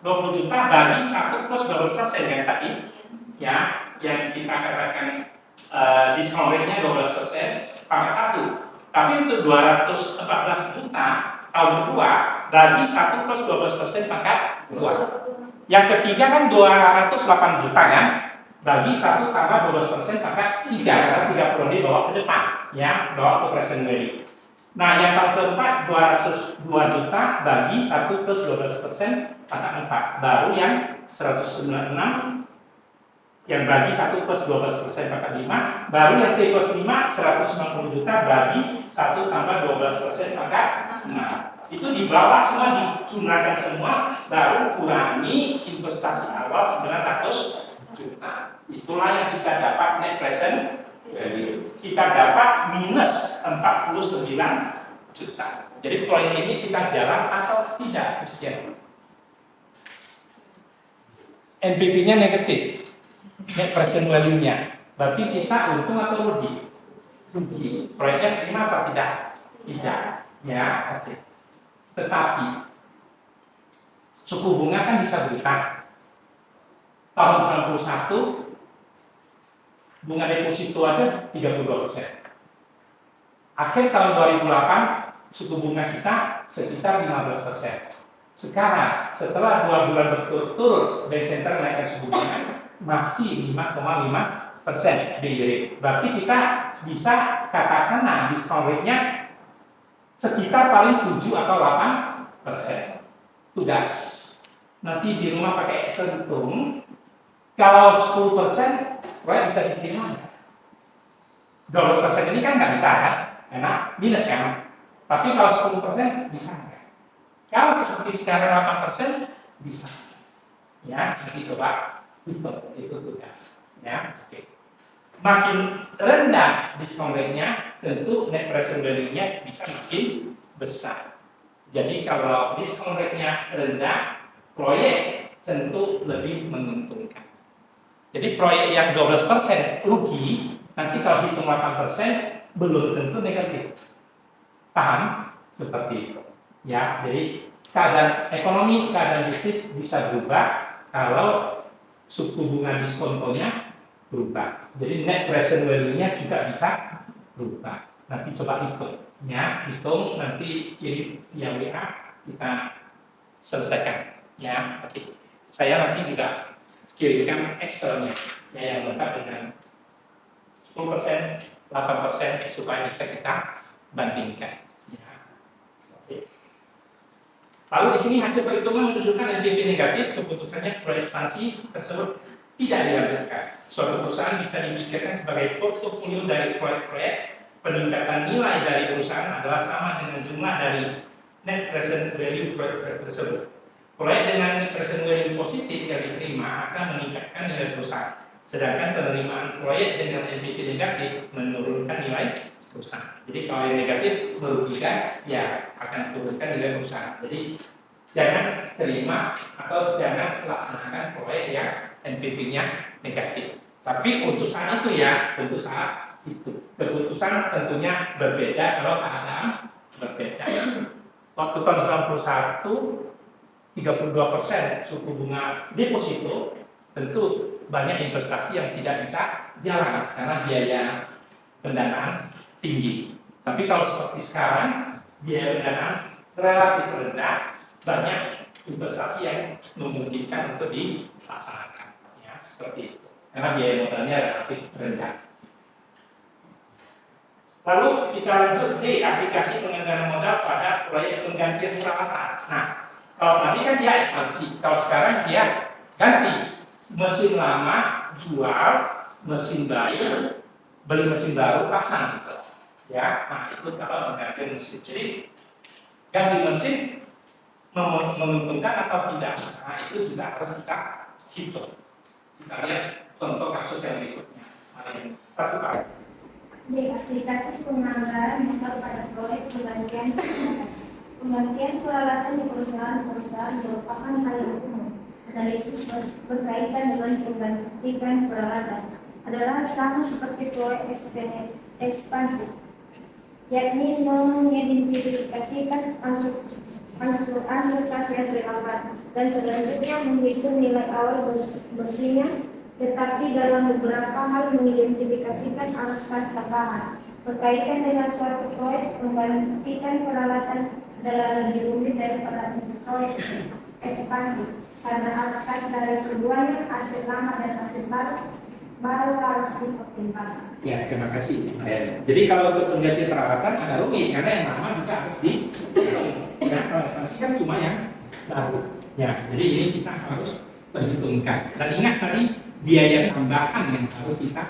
220 juta bagi 1 plus 12% yang tadi, ya, yang kita katakan diskon rate-nya 12% pangkat 1. Tapi untuk 214 juta tahun kedua bagi 1 plus 12% pangkat 2. Yang ketiga kan 208 juta kan, bagi 1 tambah 12% maka 3, karena 3 periode bawa ke depan, ya, bawa ke present value. Nah, yang tahun keempat 202 juta bagi 1 plus 12% maka 4, baru yang 196 yang bagi 1 plus 12% maka 5, baru yang T plus 5 190 juta bagi 1 tambah 12% maka 6. Itu di bawah semua dijumlahkan semua, baru kurangi investasi awal 900 juta. Itulah yang kita dapat net present value. Kita dapat minus 49 juta. Jadi proyek ini kita jalan atau tidak, sekian. NPV-nya negatif, net present value-nya. Berarti kita untung atau rugi? Rugi. Proyeknya terima apa tidak? Tidak. Ya, oke. Tetapi suku bunga kan bisa berubah. Tahun 91 bunga deposito aja 32%. Akhir tahun 2008 suku bunga kita sekitar 15%. Sekarang setelah 2 bulan berturut-turut Bank Sentral menaikkan suku bunga masih 5,5% BI rate. Berarti kita bisa katakan discount rate-nya sekitar paling 7 atau 8%. Tugas. Nanti di rumah pakai Excel hitung. Kalau 10% proyek bisa diterima. 12% ini kan nggak bisa kan? Karena minus kan? Tapi kalau 10% bisa nggak? Kalau seperti sekarang 8% bisa. Ya, nanti coba itu tugas. Ya, oke. Makin rendah discount rate-nya, tentu net present value-nya bisa makin besar. Jadi kalau discount rate-nya rendah, proyek tentu lebih menguntungkan. Jadi proyek yang 12% rugi, nanti kalau hitung 8% belum tentu negatif. Paham? Seperti itu. Ya, jadi keadaan ekonomi, keadaan bisnis bisa berubah kalau suku bunga diskontonya berubah. Jadi net present value-nya juga bisa berubah. Nanti coba hitung, ya, hitung nanti kirim via WA kita selesaikan. Ya, oke. Saya nanti juga kirimkan Excel-nya, ya, yang lengkap dengan 10%, 8% supaya bisa kita bandingkan. Ya. Oke. Lalu di sini hasil perhitungan menunjukkan NPV negatif, keputusannya proyek ekspansi tersebut tidak dilanjutkan. Suatu perusahaan bisa dipikirkan sebagai portofolio dari proyek-proyek. Peningkatan nilai dari perusahaan adalah sama dengan jumlah dari net present value proyek tersebut. Proyek dengan net present value positif yang diterima akan meningkatkan nilai perusahaan. Sedangkan penerimaan proyek dengan NPV negatif menurunkan nilai perusahaan. Jadi kalau yang negatif merugikan, ya akan turunkan nilai perusahaan. Jadi jangan terima atau jangan laksanakan proyek yang NPV-nya negatif. Tapi untuk saat itu ya, untuk saat itu. Keputusan tentunya berbeda kalau keadaan berbeda. Waktu tahun 91, 32% suku bunga deposito, tentu banyak investasi yang tidak bisa jalan karena biaya pendanaan tinggi. Tapi kalau seperti sekarang, biaya pendanaan relatif rendah, banyak investasi yang memungkinkan untuk dilaksanakan. Ya, seperti itu. Karena biaya modalnya relatif rendah. Lalu kita lanjut di aplikasi penganggaran modal pada proyek penggantian peralatan. Nah, kalau tadi kan dia ekspansi, kalau sekarang dia ganti mesin lama, jual mesin baru, beli mesin baru, pasang gitu. Ya, nah itu kalau mengganti mesin. Jadi ganti mesin menguntungkan atau tidak? Nah itu juga harus kita hitung. Kita lihat contoh kasus yang berikutnya. Mari satu kali. Di aplikasi penganggaran modal pada proyek penggantian peralatan di perusahaan merupakan hal yang umum. Analisis berkaitan dengan penggantian peralatan adalah sama seperti proyek ekspansi, yakni mengidentifikasikan unsur kas yang terlambat dan selanjutnya menghitung nilai awal bersihnya, tetapi dalam beberapa hal mengidentifikasikan arus kas tambahan. Berkaitan dengan suatu proyek, menggantikan peralatan adalah lebih rumit daripada proyek ekspansi, karena arus kas dari keduanya, aset lama dan aset baru, baru harus dipertimbangkan. Ya, terima kasih. Jadi kalau untuk pengganti peralatan agak rumit karena yang lama juga harus di. Ya, kalau ekspansi kan cuma yang baru. Ya, jadi ini kita harus perhitungkan. Dan ingat tadi biaya tambahan yang harus kita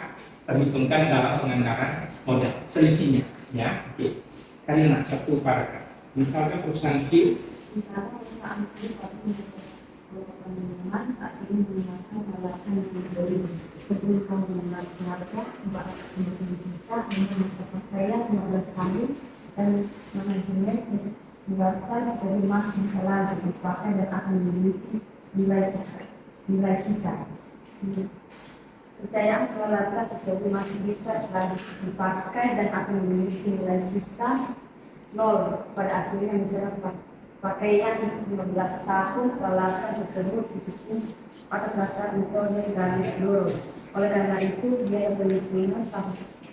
perhitungkan dalam penganggaran modal selisihnya. Ya, oke. Karena satu paragraf. Misalkan perusahaan Q. Misalnya perusahaan itu teman saat ini menggunakan peralatan yang dibeli sebelum penggunaan harga 450 juta untuk masa percaya 15 tahun dan manajemen mengeluarkan seri emas bisa lagi dipakai dan akan memiliki nilai sisa. Percayaan peralatan tersebut masih bisa lagi dipakai dan akan memiliki nilai sisa 0 pada akhirnya misalnya pakaian 15 tahun peralatan tersebut khususnya atas dasar metode garis lurus. Oleh karena itu biaya penyesuaian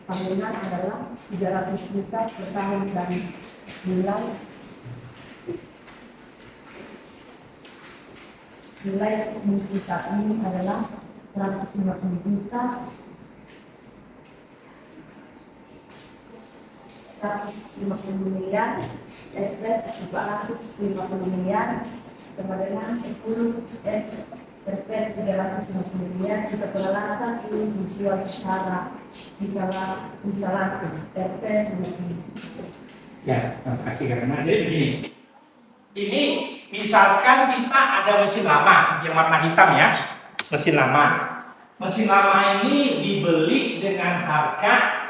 tahunan adalah 300 juta per tahun dan nilai mungkin saat ini adalah 150 juta 150 miliar plus 450 miliar sama dengan 10 S terpet 350 miliar jika peralatan ini dijual secara bisa laku terpet. Ya, terima kasih karena jadi begini. Ini misalkan kita ada mesin lama yang warna hitam ya, mesin lama. Mesin lama ini dibeli dengan harga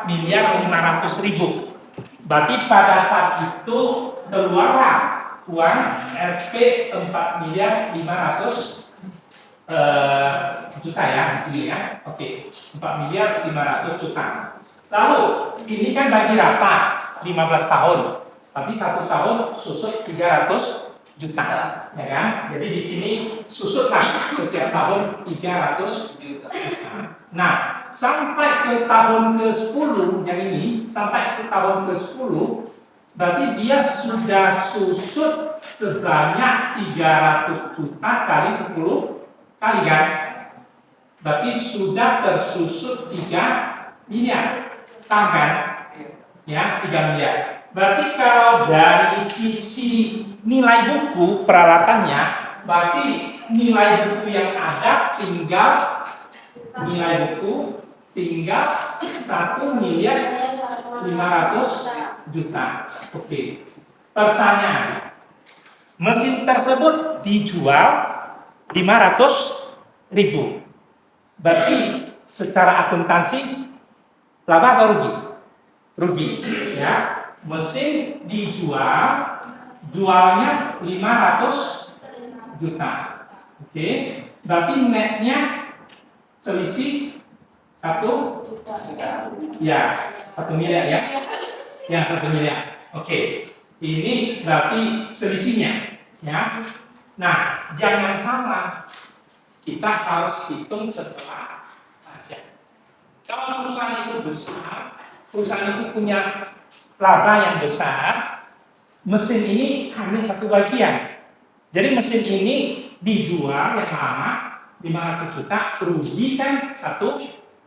4.500.000. Berarti pada saat itu keluarlah uang Rp 4.500.000 juta ya di sini ya. Oke, 4.500.000 juta. Lalu ini kan bagi rata 15 tahun, tapi 1 tahun susut 300 juta, ya kan? Jadi di sini susutlah setiap tahun 300 juta. Nah, sampai ke tahun ke-10 yang ini, sampai ke tahun ke-10, berarti dia sudah susut sebanyak 300 juta kali 10 kali kan? Berarti sudah tersusut 3 miliar, kan? Ya, 3 miliar. Berarti kalau dari sisi nilai buku peralatannya, berarti nilai buku yang ada tinggal 1.500.000.000. Oke. Pertanyaan, mesin tersebut dijual 500.000. Berarti secara akuntansi laba atau rugi? Rugi, ya. Mesin dijual, jualnya 500 juta. Oke, berarti netnya selisih 1 ya, 1 miliar ya. Ya, 1 miliar. Oke. Ini berarti selisihnya, ya. Nah, jangan salah. Kita harus hitung setelah aja. Kalau perusahaan itu besar, perusahaan itu punya laba yang besar, mesin ini hanya 1 bagian. Jadi mesin ini dijual yang lama 500 juta, rugi kan 1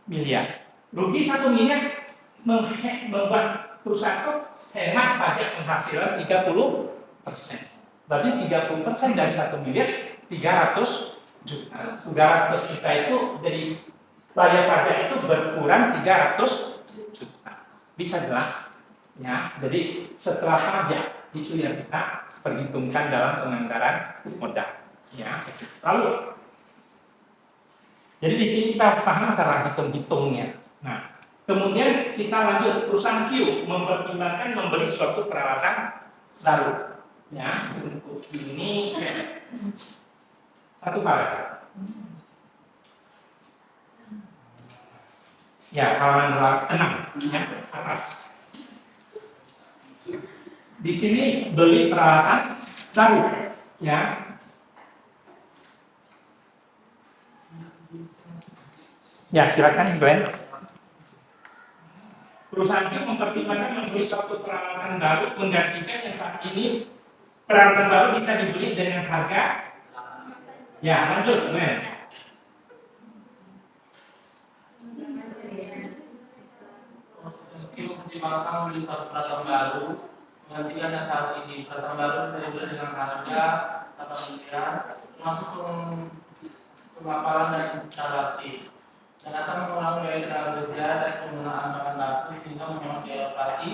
miliar. Rugi 1 miliar membuat perusahaan itu hemat pajak penghasilan 30%. Berarti 30% dari 1 miliar 300 juta. 300 juta itu dari bayar pajak itu berkurang 300 juta. Bisa jelas? Ya, jadi setelah pajak itu yang kita perhitungkan dalam penganggaran modal. Ya, lalu, jadi di sini kita harus paham cara hitung-hitungnya. Nah, kemudian kita lanjut, perusahaan Q mempertimbangkan membeli suatu peralatan baru. Ya, untuk ini 1 paragraf. Ya, halaman 6 ya, atas. Di sini beli peralatan baru, ya. Ya, silakan Glenn. Perusahaan itu mempertimbangkan membeli suatu peralatan baru menggantikan yang saat ini peralatan baru bisa dibeli dengan harga. Ya, lanjut, Glenn. mengoptimalkan beli suatu peralatan baru menggantikan yang saat ini. Peralatan baru bisa dibeli dengan harga 8 miliar, termasuk pemaparan dan instalasi, dan akan mengurangi biaya tenaga kerja dan penggunaan bahan baku sehingga menghemat biaya operasi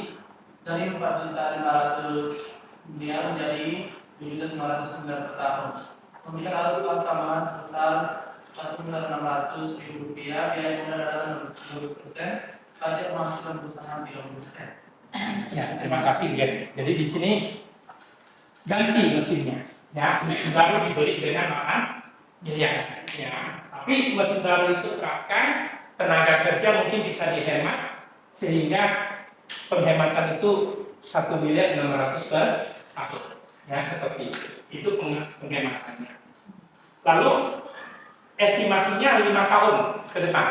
dari 4.500 miliar menjadi 7.500 miliar per tahun. Pembelian harus kos tambahan sebesar 1.600.000 rupiah, biaya modal adalah 20%, pajak pemasukan perusahaan 30%. Ya, terima kasih Gen. Jadi di sini ganti mesinnya, ya, mesin baru dibeli dengan 8 miliar, ya. Tapi mesin baru itu terapkan tenaga kerja mungkin bisa dihemat sehingga penghematan itu 1.600.000 per tahun, ya seperti itu. Itu penghematannya. Lalu estimasinya 5 tahun ke depan.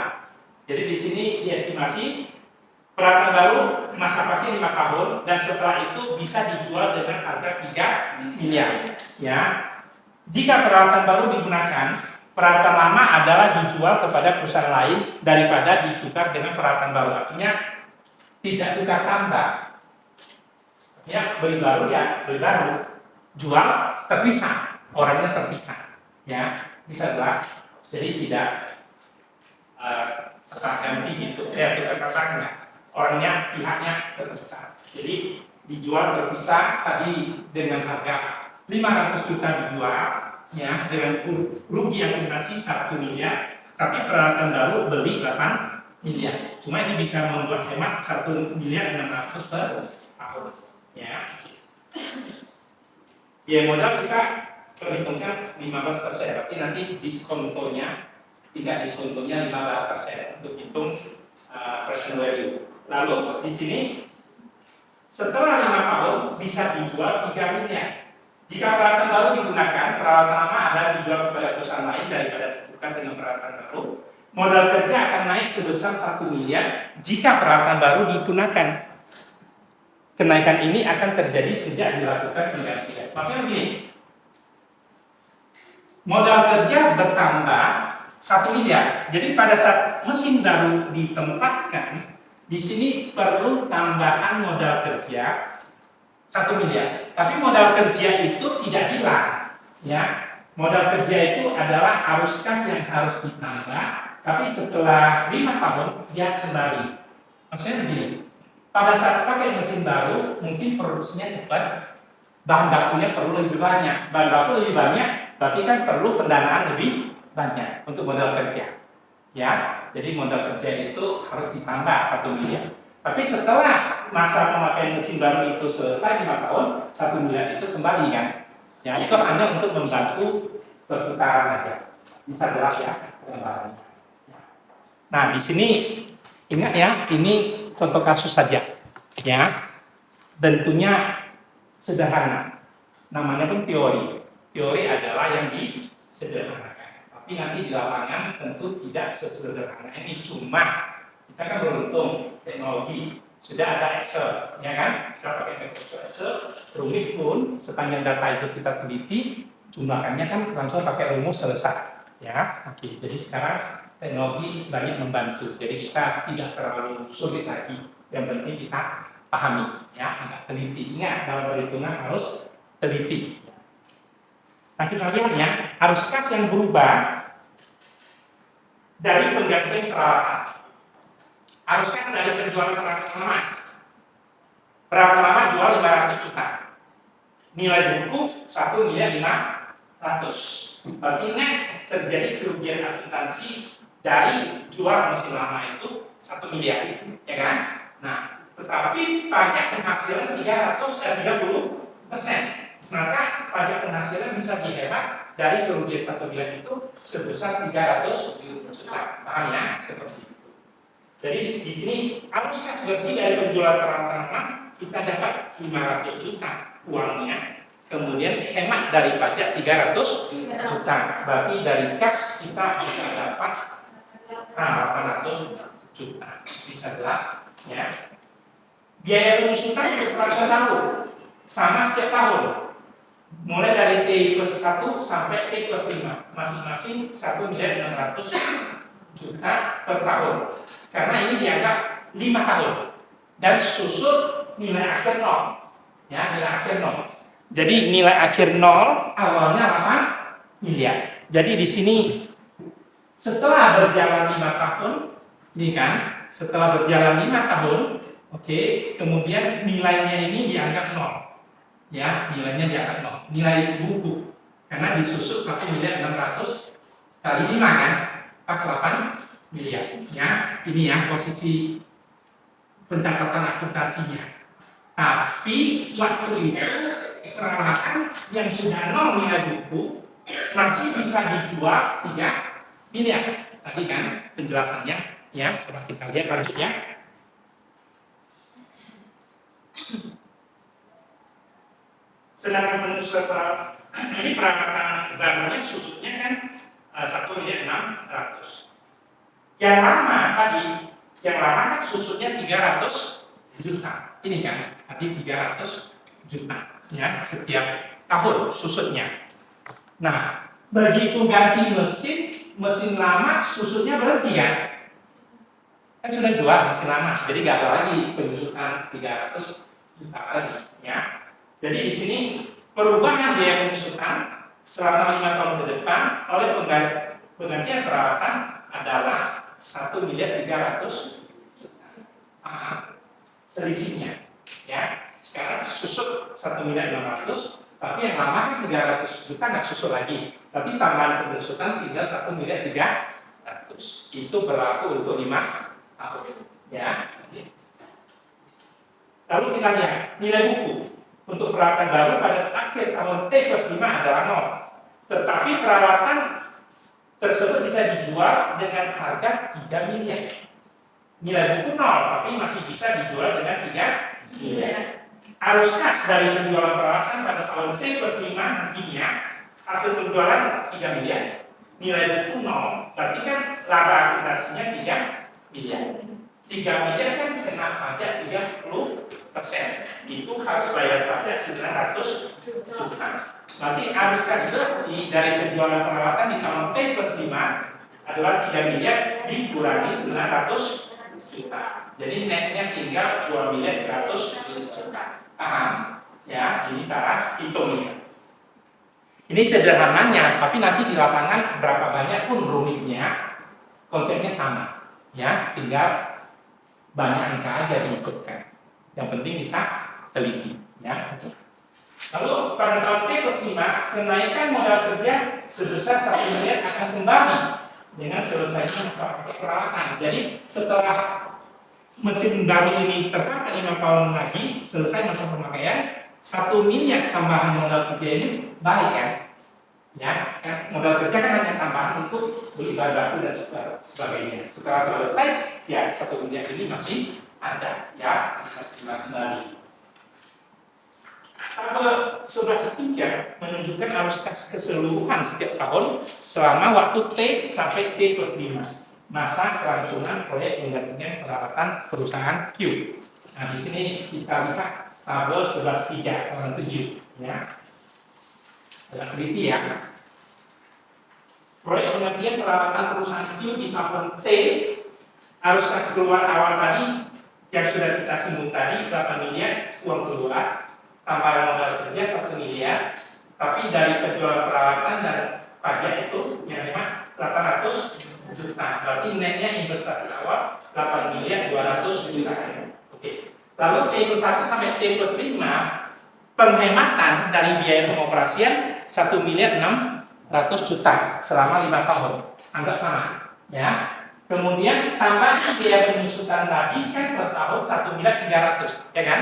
Jadi di sini diestimasi peralatan baru masa pakai 5 tahun dan setelah itu bisa dijual dengan harga 3 miliar. Ya, jika peralatan baru digunakan, peralatan lama adalah dijual kepada perusahaan lain daripada ditukar dengan peralatan baru. Artinya tidak tukar tambah. Ya, beli baru ya beli baru, jual terpisah, orangnya terpisah. Ya, bisa jelas. Jadi tidak ganti gitu. Tukar katanya. Orangnya pihaknya terpisah. Jadi dijual terpisah tadi dengan harga 500 juta dijual, ya dengan rugi akumulasi 1 miliar, tapi peralatan baru beli 8 miliar. Cuma ini bisa membuat hemat 1 miliar 600 per tahun. Ya. Biaya modal kita perhitungkan 15%, tapi nanti diskontonya tidak diskontonya 15% untuk hitung present value. Lalu di sini setelah 5 tahun bisa dijual 3 miliar. Jika peralatan baru digunakan, peralatan lama adalah dijual kepada perusahaan lain daripada ditukar dengan peralatan baru. Modal kerja akan naik sebesar 1 miliar jika peralatan baru digunakan. Kenaikan ini akan terjadi sejak dilakukan penggantian. Maksudnya begini, modal kerja bertambah 1 miliar. Jadi pada saat mesin baru ditempatkan, di sini perlu tambahan modal kerja 1 miliar. Tapi modal kerja itu tidak hilang, ya. Modal kerja itu adalah arus kas yang harus ditambah, tapi setelah 5 tahun dia kembali. Maksudnya begini, pada saat pakai mesin baru mungkin produksinya cepat, bahan bakunya perlu lebih banyak. Bahan baku lebih banyak, berarti kan perlu pendanaan lebih banyak untuk modal kerja. Ya, jadi modal kerja itu harus ditambah 1 miliar. Tapi setelah masa pemakaian mesin baru itu selesai 5 tahun, 1 miliar itu kembali kan. Ya, itu hanya untuk membantu perputaran aja. Bisa jelas ya pengembangannya. Nah, di sini ingat ya, ini contoh kasus saja. Ya. Tentunya sederhana. Namanya pun teori. Teori adalah yang disederhanakan. Tapi nanti di lapangan tentu tidak sesederhana ini. Cuma kita kan beruntung teknologi sudah ada Excel, ya kan? Kita pakai Excel, rumit pun sepanjang data itu kita teliti, jumlahkannya kan langsung pakai rumus selesai, ya. Oke, jadi sekarang teknologi banyak membantu, jadi kita tidak terlalu sulit lagi. Yang penting kita pahami, ya, agak teliti. Ingat dalam perhitungan harus teliti. Nah kita lihat ya, arus kas yang berubah dari penggantian peralatan. Arus kas dari penjualan peralatan lama. Peralatan lama jual 500 juta. Nilai buku 1.500.000. Berarti ingat terjadi kerugian akuntansi dari jual mesin lama itu 1 miliar, ya kan? Nah, tetapi pajak penghasilan 30%. Maka pajak penghasilan bisa dihemat dari kerugian 1 miliar itu sebesar 300 juta. Paham ya? Seperti itu. Jadi di sini arus kas bersih dari penjualan peralatan lama kita dapat 500 juta uangnya. Kemudian hemat dari pajak 300 juta. Berarti dari kas kita bisa dapat 800 juta. Bisa jelas ya. Biaya pengusutan untuk peralatan baru sama setiap tahun. Mulai dari T+1 sampai T+5, masing-masing 1.600.000 juta per tahun. Karena ini dianggap 5 tahun. dan susut nilai akhir 0. Ya, nilai akhir 0. Jadi nilai akhir 0 awalnya 8 miliar. Jadi di sini setelah berjalan 5 tahun, ini kan, setelah berjalan 5 tahun, oke, kemudian nilainya ini dianggap 0. Ya, nilainya dianggap 0. Nilai buku. Karena disusut 1.600.000 kali 5 kan, pas 8 miliar. Ya, ini ya posisi pencatatan akuntansinya. Tapi waktu itu peralatan yang sudah 0 nilai buku masih bisa dijual 3 miliar. Tadi kan penjelasannya, ya. Coba kita lihat lanjut ya. Sedangkan penyusutan ini peralatan barunya susutnya kan 1.600.000. Yang lama tadi, yang lama kan susutnya 300 juta. Ini kan tadi 300 juta ya setiap tahun susutnya. Nah, begitu ganti mesin lama susutnya berhenti kan? Kan sudah jual mesin lama, jadi nggak ada lagi penyusutan 300 juta lagi ya. Jadi di sini perubahan biaya penyusutan selama 5 tahun ke depan oleh penggantian peralatan adalah 1.300.000 juta. Selisihnya ya. Sekarang susut 1.600.000, tapi yang lama kan 300 juta nggak susut lagi. Tapi tambahan penyusutan tinggal 1.300.000. Itu berlaku untuk 5 tahun ya. Lalu kita lihat nilai buku untuk peralatan baru pada akhir tahun T+5 adalah 0. Tetapi peralatan tersebut bisa dijual dengan harga 3 miliar. Nilai buku 0, tapi masih bisa dijual dengan 3 miliar. Arus kas dari penjualan peralatan pada tahun T+5 nantinya hasil penjualan 3 miliar, nilai buku 0, berarti kan laba akuntansinya 3 miliar. 3 miliar kan kena pajak 30%. Itu harus bayar pajak 900 juta. Nanti arus kas bersih dari penjualan peralatan di tahun T+5 adalah 3 miliar dikurangi 900 juta. Jadi netnya tinggal 2 miliar 100 juta. Paham? Ya, ini cara hitungnya. Ini sederhananya, tapi nanti di lapangan berapa banyak pun rumitnya, konsepnya sama. Ya, tinggal banyak angka aja diikutkan. Yang penting kita teliti. Ya. Lalu pada tahun T+5, kenaikan modal kerja sebesar 1 miliar akan kembali dengan selesainya masa pakai peralatan. Jadi setelah mesin baru ini terpakai 5 tahun lagi, selesai masa pemakaian, 1 miliar tambahan modal kerja ini balik kan? Ya, kan modal kerja kan hanya tambahan untuk beli bahan baku dan sebagainya. Setelah selesai, ya 1 miliar ini masih ada, ya bisa kembali. Tabel 11.3 menunjukkan arus kas keseluruhan setiap tahun selama waktu T sampai T+5. Masa kelangsungan proyek penggantian peralatan perusahaan Q. Nah, di sini kita lihat tabel 11.3 orang 7 ya. Agak teliti ya. Proyek penggantian peralatan perusahaan Q di tahun T, arus kas keluar awal tadi yang sudah kita singgung tadi 8 miliar uang keluar, tambahan modal kerja 1 miliar, tapi dari penjualan peralatan dan pajak itu yang memang 800 juta. Berarti netnya investasi awal 8 miliar 200 juta. Oke. Lalu T+1 sampai T+5 penghematan dari biaya pengoperasian 1 miliar 600 juta selama 5 tahun. Anggap sama, ya. Kemudian tambah biaya penyusutan tadi kan per tahun 1 miliar 300, ya kan?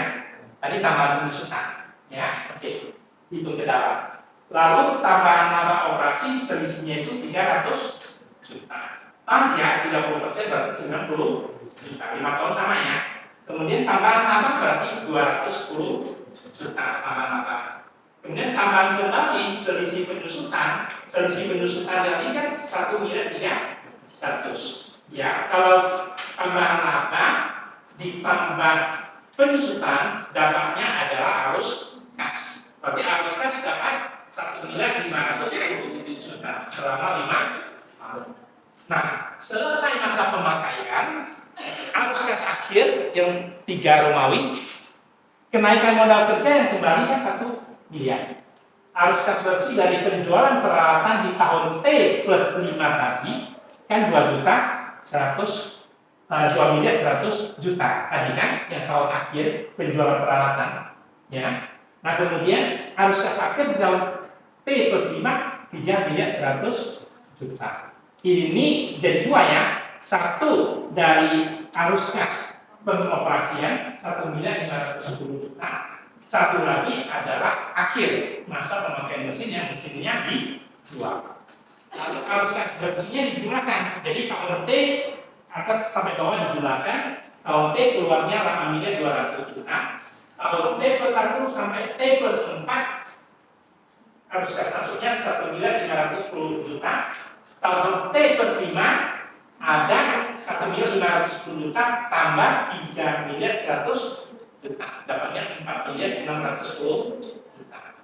Tadi tambahan penyusutan, ya. Oke. Hitung ke dalam. Lalu tambahan laba operasi selisihnya itu 300 juta. Pajak 30% berarti 90 juta. 5 tahun sama ya. Kemudian tambahan laba berarti 210 juta tambahan laba. Kemudian tambahan kembali selisih penyusutan tadi kan 1 miliar 300. Ya, kalau tambahan laba ditambah penyusutan dapatnya adalah arus kas. Berarti arus kas dapat 1 miliar 510 juta selama 5 tahun. Nah, selesai masa pemakaian, arus kas akhir yang 3 Romawi, kenaikan modal kerja yang kembali kan 1 miliar. Arus kas bersih dari penjualan peralatan di tahun T plus 5 tadi kan 2 miliar 100 juta tadi kan yang tahun akhir penjualan peralatan ya. Nah kemudian arus kas akhir di tahun T plus 5 3 miliar 100 juta. Ini jadi 2 ya. Satu dari arus kas pengoperasian 1 miliar 510 juta. Satu lagi adalah akhir masa pemakaian mesin yang mesinnya dijual. Lalu arus kas bersihnya dijumlahkan. Jadi tahun T atas sampai bawah dijumlahkan. Tahun T keluarnya 8 miliar 200 juta. Tahun T plus 1 sampai T plus 4 arus kas masuknya 1 miliar 510 juta. Tahun T plus 5 ada 1 miliar 510 juta tambah 3 miliar 100 juta. Dapatnya 4 miliar 610 juta.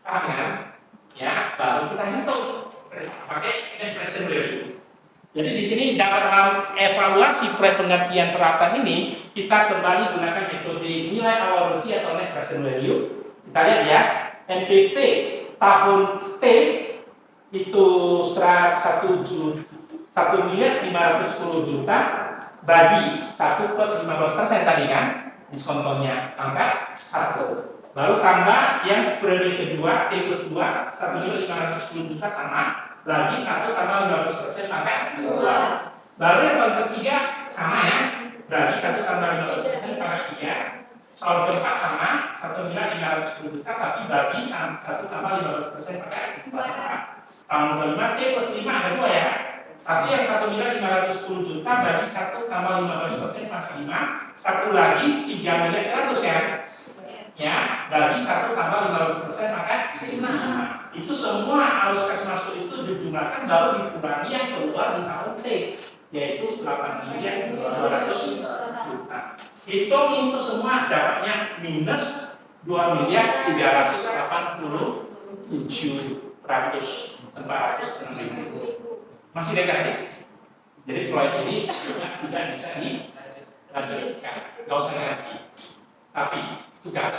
Paham kan? Ya, baru kita hitung pakai net present value. Jadi di sini dalam evaluasi proyek penggantian peralatan ini kita kembali gunakan metode nilai awal bersih atau net present value. Kita lihat ya, NPV tahun T itu 1 miliar 510 juta bagi 1 plus 15% tadi kan, diskontonya pangkat 1. Baru tambah yang periode kedua T plus 2 1 miliar 510 juta sama lagi 1 tambah 15% pangkat 2. Baru yang tahun ketiga sama ya, bagi 1 tambah 15% pangkat 3. Tahun keempat sama 1 miliar 510 juta tapi bagi 1 tambah 15% pangkat 2. Tahun kelima T plus 5 ada 2 ya. Satu yang 1 miliar 510 juta bagi 1 tambah 15% pangkat 5. Satu lagi 3 miliar 100 kan. Ya, bagi 1 tambah 15% pangkat 5. Itu semua arus kas masuk itu dijumlahkan baru dikurangi yang keluar di tahun T, yaitu 8 miliar 200 juta. Hitung itu semua dapatnya minus 2 miliar 387 406.000. Masih negatif. Jadi proyek ini juga tidak bisa dilanjutkan. Gak usah ganti. Tapi tugas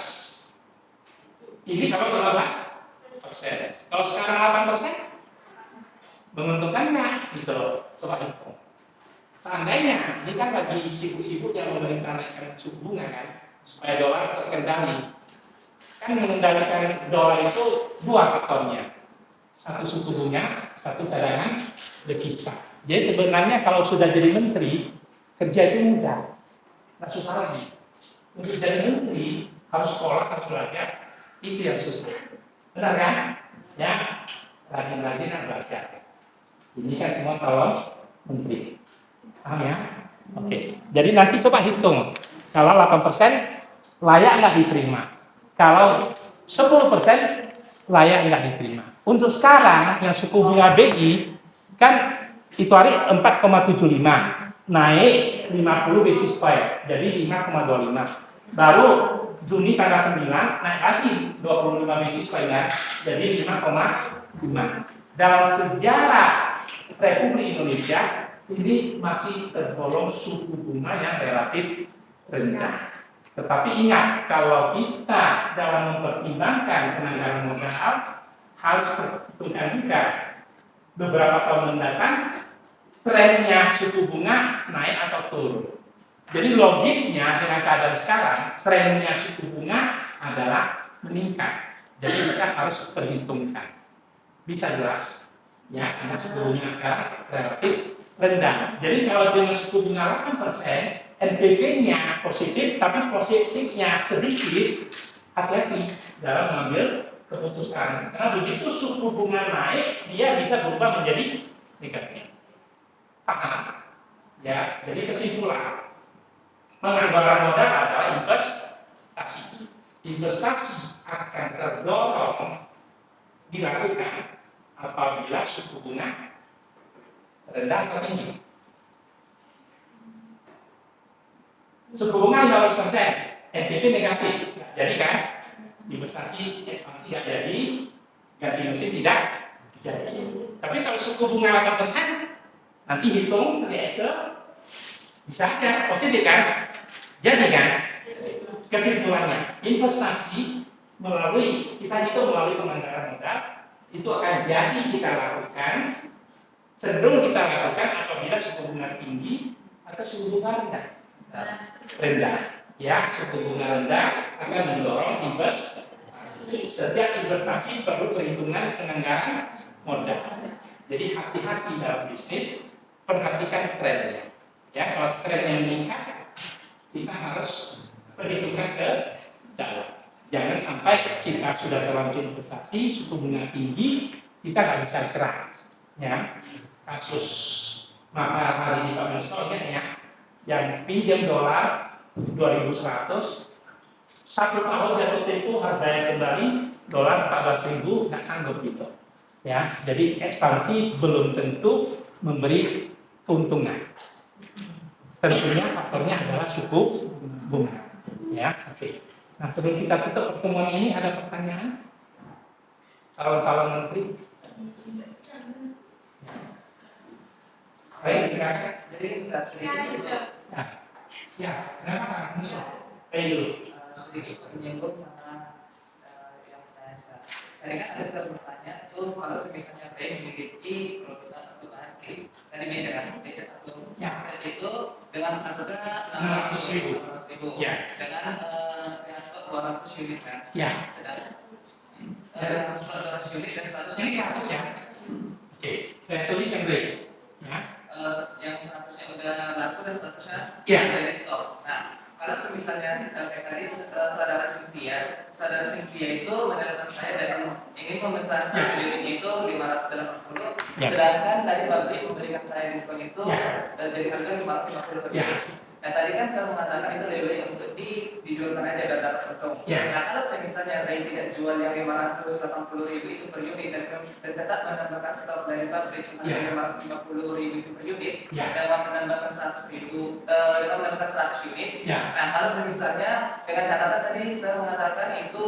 ini kalau 15%. Kalau sekarang 8%, menguntungkan nggak? Gitu loh. Coba hitung. Seandainya ini kan bagi sibuk-sibuk yang memerintahkan suku bunga kan, supaya dolar terkendali. Kan mengendalikan dolar itu 2 faktornya. Satu suku bunga, satu cadangan devisa. Jadi sebenarnya kalau sudah jadi menteri, kerja itu mudah, nggak susah lagi. Untuk jadi menteri harus sekolah, harus belajar, itu yang susah. Benar kan? Ya, rajin-rajin belajar. Ini kan semua calon menteri. Paham ya? Oke. Jadi nanti coba hitung. Kalau 8% layak nggak diterima. Kalau 10% layak nggak diterima. Untuk sekarang yang suku bunga BI kan itu hari 4,75 naik 50 basis point jadi 5,25. Baru Juni tanggal 9 naik lagi 25 basis point kan jadi 5,5. Dalam sejarah Republik Indonesia ini masih tergolong suku bunga yang relatif rendah. Tetapi ingat, kalau kita dalam mempertimbangkan penanggulangan modal harus perhitungkan juga beberapa tahun mendatang trennya suku bunga naik atau turun. Jadi logisnya dengan keadaan sekarang trennya suku bunga adalah meningkat. Jadi kita harus perhitungkan. Bisa jelas ya, karena suku bunga sekarang relatif rendah. Jadi kalau dengan suku bunga 8%, NPV-nya positif, tapi positifnya sedikit, hati-hati dalam mengambil keputusan. Karena begitu suku bunga naik, dia bisa berubah menjadi negatif. Paham? Ya, jadi kesimpulan, penganggaran modal adalah investasi. Investasi akan terdorong dilakukan apabila suku bunga rendah atau tinggi. Suku bunga 15%, NPV negatif. Jadi kan, investasi ekspansi nggak jadi, ganti mesin tidak jadi. Tapi kalau suku bunga 8%, nanti hitung di Excel, Bisa aja positif kan? Jadi kan kesimpulannya investasi kita itu melalui penganggaran modal itu akan jadi kita lakukan, cenderung kita lakukan apabila suku bunga tinggi atau suku bunga rendah. Ya, suku bunga rendah akan mendorong investasi. Setiap investasi perlu perhitungan penganggaran modal. Jadi hati-hati dalam bisnis, perhatikan trennya. Ya, kalau trennya meningkat, kita harus perhitungkan ke dalam. Jangan sampai kita sudah terlanjur investasi, suku bunga tinggi, kita nggak bisa gerak. Ya, kasus maka hari ini Pak Menso ya, yang pinjam dolar 2.100, 1 tahun jatuh tempo harus bayar kembali dolar 14.000, nggak sanggup gitu. Ya, jadi ekspansi belum tentu memberi keuntungan. Tentunya faktornya adalah suku bunga. Ya, oke. Nah, sebelum kita tutup pertemuan ini, ada pertanyaan? Calon-calon menteri? Baik, silakan. Jadi bisa sedikit Ya, kenapa Musa? Ayo. sedikit menyinggung sama yang saya. Tadi kan ada satu pertanyaan tuh kalau misalnya Ray memiliki produk atau bahan dari meja satu, itu dengan harga 600.000, Ya. dengan stok 200 unit kan. Ya. Sedangkan stok 200 unit dan 100 Ini 100 ya. Oke, saya tulis yang grey. Ya. yang 100-nya udah laku dan 100-nya Ya. udah di stok. Nah, kalau misalnya kayak tadi saudara Cynthia itu mendapat saya dan ingin memesan satu unit itu 580, sedangkan tadi pabrik memberikan saya diskon itu jadi harga 550 per unit. Nah tadi kan saya mengatakan itu lebih baik untuk dijualkan aja dan dapat untung. Nah kalau saya misalnya Ray tidak jual yang 580.000 itu per unit dan tetap menambahkan stok dari pabrik sebanyak 550.000 itu per unit dan menambahkan 100.000 dengan menambahkan 100 unit. Nah kalau saya misalnya dengan catatan tadi saya mengatakan itu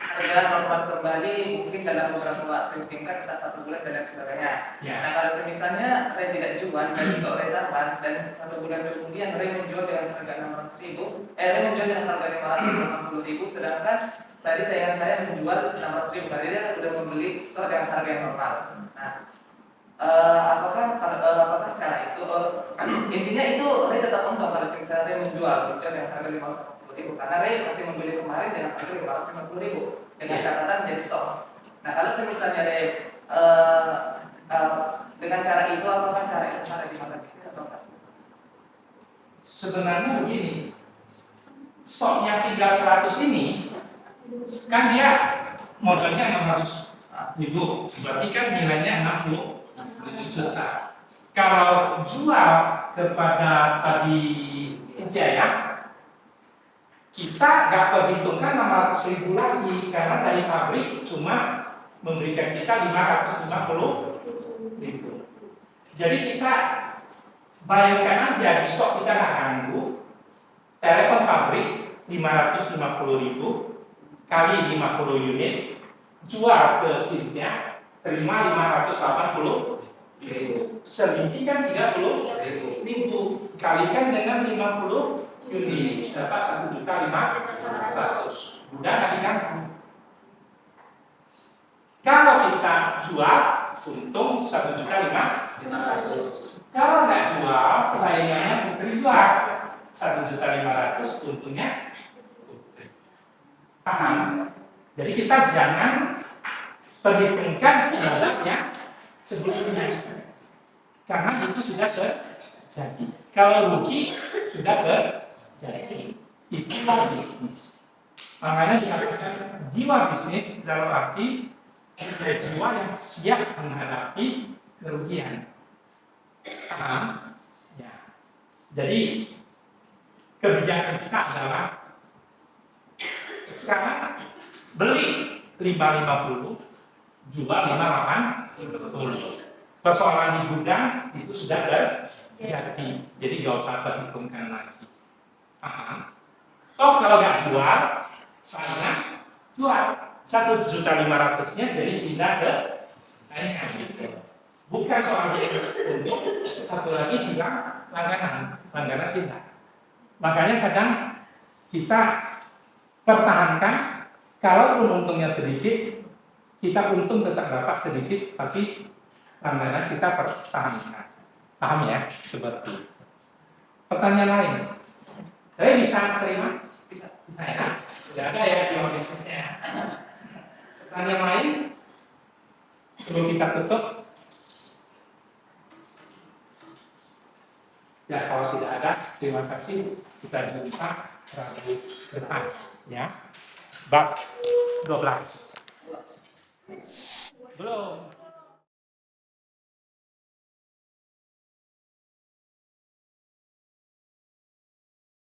harga normal kembali mungkin dalam beberapa waktu singkat entah 1 bulan dan lain sebagainya. Nah kalau misalnya Ray tidak jual dan stok Ray tambah dan 1 bulan kemudian Ray menjual dengan harga 600.000, Ray menjual dengan harga 580.000, sedangkan tadi saya menjual 600.000 kali dia sudah membeli stok dengan harga yang normal. Nah apakah cara itu intinya itu Ray tetap untung kalau misalnya Ray menjual dengan harga 580.000 karena Ray masih membeli kemarin dengan harga 550.000 dengan catatan jadi stok. Nah kalau misalnya Ray dengan cara itu apakah cara itu cara di mata bisnis atau enggak? Sebenarnya begini, stoknya tinggal 100 ini kan dia modalnya 600.000, berarti kan nilainya 60 juta. Kalau jual kepada tadi Jaya, kita nggak perhitungkan 600.000 lagi karena dari pabrik cuma memberikan kita 550.000. Jadi kita bayangkan aja di stok kita nggak ganggu, telepon pabrik 550.000 kali 50 unit, jual ke Cynthia, terima 580.000. Selisih kan 30.000, kalikan dengan 50 unit, dapat 1.500.000. Mudah nggak diganggu. Kalau kita jual, untung 1.500.000. Kalau nggak jual, saingannya putri jual 1.500.000, untungnya paham? Jadi kita jangan perhitungkan modalnya sebelumnya, karena itu sudah terjadi. Kalau rugi sudah terjadi, itulah bisnis. Makanya dikatakan jiwa bisnis dalam arti jiwa yang siap menghadapi kerugian. Paham? Ya. Jadi kebijakan kita adalah sekarang beli 550, jual 580. Persoalan di gudang itu sudah terjadi, jadi nggak usah perhitungkan lagi. Paham? Oh kalau nggak jual, saya jual 1.500.000-nya jadi pindah ke saingan gitu. Bukan soal untuk satu lagi bilang langganan kita. Makanya kadang kita pertahankan, kalaupun untungnya sedikit, kita untung tetap dapat sedikit, tapi langganan kita pertahankan. Paham ya? Seperti itu. Pertanyaan lain. Bisa terima? Bisa ya? Sudah ada ya jiwa bisnisnya. Pertanyaan lain? Sebelum kita tutup. Ya, kalau tidak ada, terima kasih. Kita jumpa Rabu depan. Ya. Bab 12. Belum.